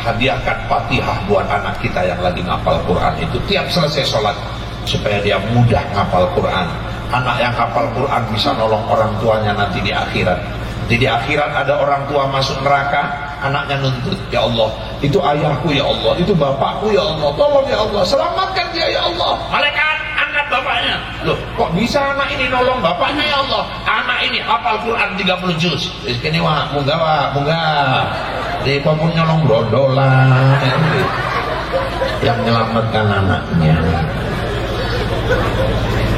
hadiahkan Fatihah buat anak kita yang lagi ngapal Quran itu tiap selesai sholat, supaya dia mudah ngapal Quran. Anak yang hafal Quran bisa nolong orang tuanya nanti di akhirat. Jadi di akhirat ada orang tua masuk neraka, anaknya nuntut, ya Allah itu ayahku ya Allah, itu bapakku ya Allah, tolong ya Allah selamatkan dia ya Allah. Malaikat angkat bapaknya. Loh kok bisa anak ini nolong bapaknya ya Allah? Anak ini hafal Quran 30 juz. Ini wah munggah di popun nyolong brondolan yang menyelamatkan anaknya.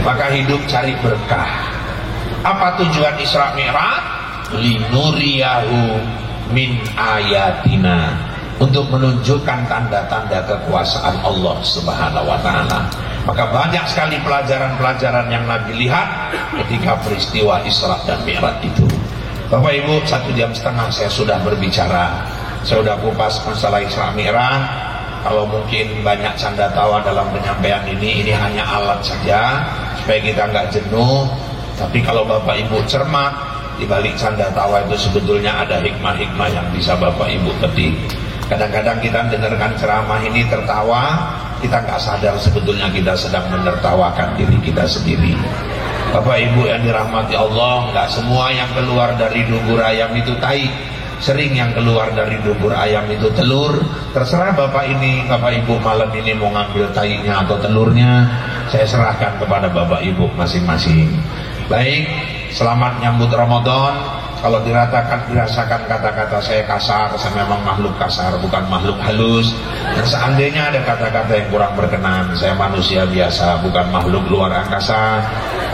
Maka hidup cari berkah. Apa tujuan Isra Mi'raj? Linuriyahu min ayatina, untuk menunjukkan tanda-tanda kekuasaan Allah Subhanahu wa taala. Maka banyak sekali pelajaran-pelajaran yang Nabi lihat ketika peristiwa Isra dan Mi'raj itu. Bapak Ibu, 1,5 jam saya sudah berbicara. Saya sudah kupas masalah Isra Mi'raj. Kalau mungkin banyak canda tawa dalam penyampaian ini hanya alat saja supaya kita nggak jenuh. Tapi kalau Bapak Ibu cermat, di balik canda tawa itu sebetulnya ada hikmah-hikmah yang bisa Bapak Ibu petik. Kadang-kadang kita dengarkan ceramah ini tertawa, kita nggak sadar sebetulnya kita sedang menertawakan diri kita sendiri. Bapak Ibu yang dirahmati Allah, nggak semua yang keluar dari dubur ayam itu tai. Sering yang keluar dari dubur ayam itu telur. Terserah Bapak Ibu malam ini mau ngambil tainya atau telurnya, saya serahkan kepada Bapak Ibu masing-masing. Baik, selamat nyambut Ramadan. Kalau dirasakan kata-kata saya kasar, saya memang makhluk kasar, bukan makhluk halus. Dan seandainya ada kata-kata yang kurang berkenan, saya manusia biasa, bukan makhluk luar angkasa.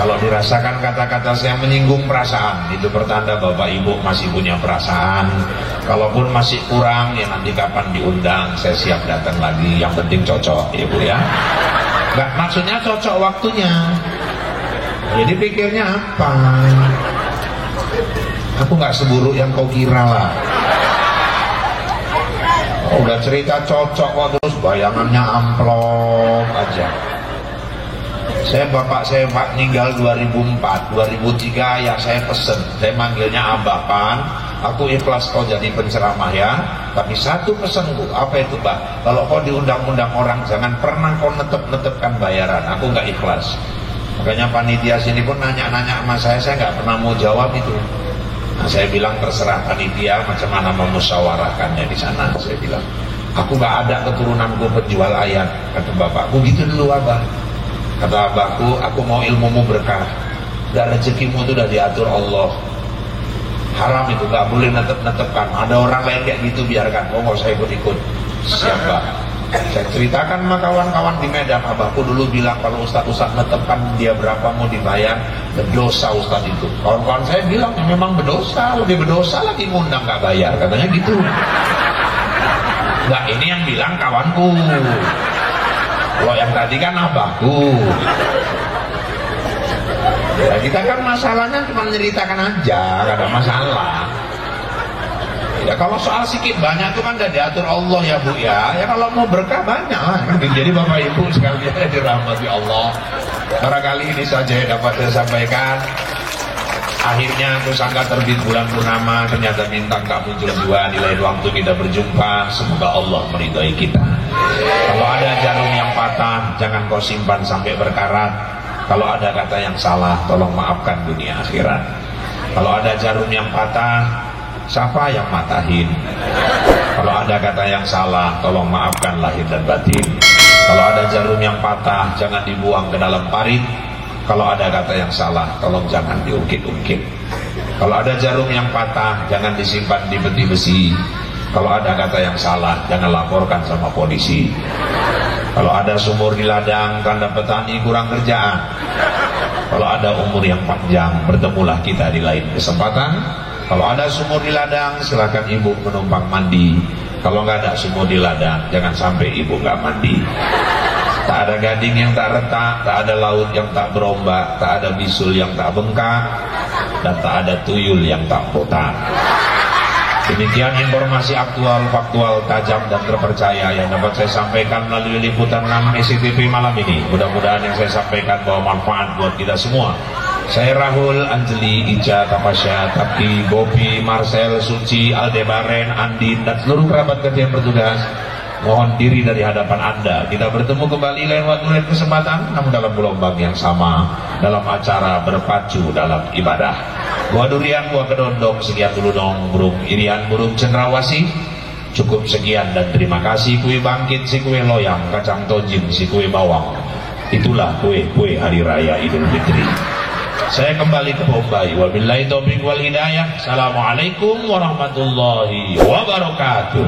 Kalau dirasakan kata-kata saya menyinggung perasaan, itu pertanda Bapak Ibu masih punya perasaan. Kalaupun masih kurang, ya nanti kapan diundang, saya siap datang lagi. Yang penting cocok, Ibu ya. Nggak, maksudnya cocok waktunya. Jadi pikirnya apa? Aku nggak seburuk yang kau kira lah. Udah cerita cocok kok terus bayangannya amplop aja. Bapak saya meninggal 2004, 2003 ya saya pesen, saya manggilnya Abah Pan. Aku ikhlas kau jadi penceramah ya. Tapi satu pesanku, apa itu Pak? Kalau kau diundang-undang orang jangan pernah kau netep-netepkan bayaran. Aku nggak ikhlas. Makanya panitia sini pun nanya-nanya sama saya nggak pernah mau jawab itu. Nah saya bilang terserah panitia macam mana memusyawarahkannya di sana. Saya bilang, aku nggak ada keturunanku penjual ayam. Kata bapakku gitu dulu Abah. Kata abahku, aku mau ilmumu berkah. Dan rezekimu itu udah diatur Allah. Haram itu nggak boleh netep-netepkan. Ada orang lain kayak gitu biarkan. Oh nggak usah ikut-ikut. Siapa? Saya ceritakan sama kawan-kawan di Medan, abahku dulu bilang kalau ustaz-ustaz netepkan dia berapa mau dibayar, berdosa ustaz itu. Kawan-kawan saya bilang ya, memang berdosa, lebih berdosa lagi ngundang nggak bayar, katanya gitu. Nah ini yang bilang kawanku, kalau yang tadi kan abahku. Ya, kita kan masalahnya cuma menceritakan aja, gak ada masalah. Ya kalau soal sikit banyak itu kan udah diatur Allah ya Bu ya. Ya kalau mau berkah banyak lah. Jadi Bapak Ibu sekalian dirahmati Allah. Barangkali ini saja yang dapat saya sampaikan. Akhirnya aku sangka terbit bulan purnama, ternyata bintang tak muncul juga. Di lain waktu kita berjumpa. Semoga Allah meridhai kita. Kalau ada jarum yang patah, jangan kau simpan sampai berkarat. Kalau ada kata yang salah, tolong maafkan dunia akhirat. Kalau ada jarum yang patah, siapa yang matahin? Kalau ada kata yang salah, tolong maafkan lahir dan batin. Kalau ada jarum yang patah, jangan dibuang ke dalam parit. Kalau ada kata yang salah, tolong jangan diungkit-ungkit. Kalau ada jarum yang patah, jangan disimpan di peti besi. Kalau ada kata yang salah, jangan laporkan sama polisi. Kalau ada sumur di ladang, tanda petani kurang kerjaan. Kalau ada umur yang panjang, bertemulah kita di lain kesempatan. Kalau ada sumur di ladang, silakan ibu menumpang mandi. Kalau nggak ada sumur di ladang, jangan sampai ibu nggak mandi. Tak ada gading yang tak retak, tak ada laut yang tak berombak, tak ada bisul yang tak bengkak, dan tak ada tuyul yang tak botak. Demikian informasi aktual, faktual, tajam dan terpercaya yang dapat saya sampaikan melalui liputan 6 SCTV malam ini. Mudah-mudahan yang saya sampaikan bawa manfaat buat kita semua. Saya Rahul, Anjeli, Ica, Tapasya, Tapi, Bopi, Marcel, Suci, Aldebaren, Andin, dan seluruh kerabat kerja yang bertugas mohon diri dari hadapan Anda. Kita bertemu kembali lain waktu lain kesempatan, namun dalam gelombang yang sama, dalam acara berpacu dalam ibadah. Gua durian, gua kedondong, sekian dulu dong burung irian, burung cendrawasih. Cukup sekian dan terima kasih. Kue bangkit, si kue loyang, kacang tojim, si kue bawang. Itulah kue-kue hari raya Idul Fitri. Saya kembali ke Bombay. Wabillahi taufiq wal hidayah. Assalamualaikum warahmatullahi wabarakatuh.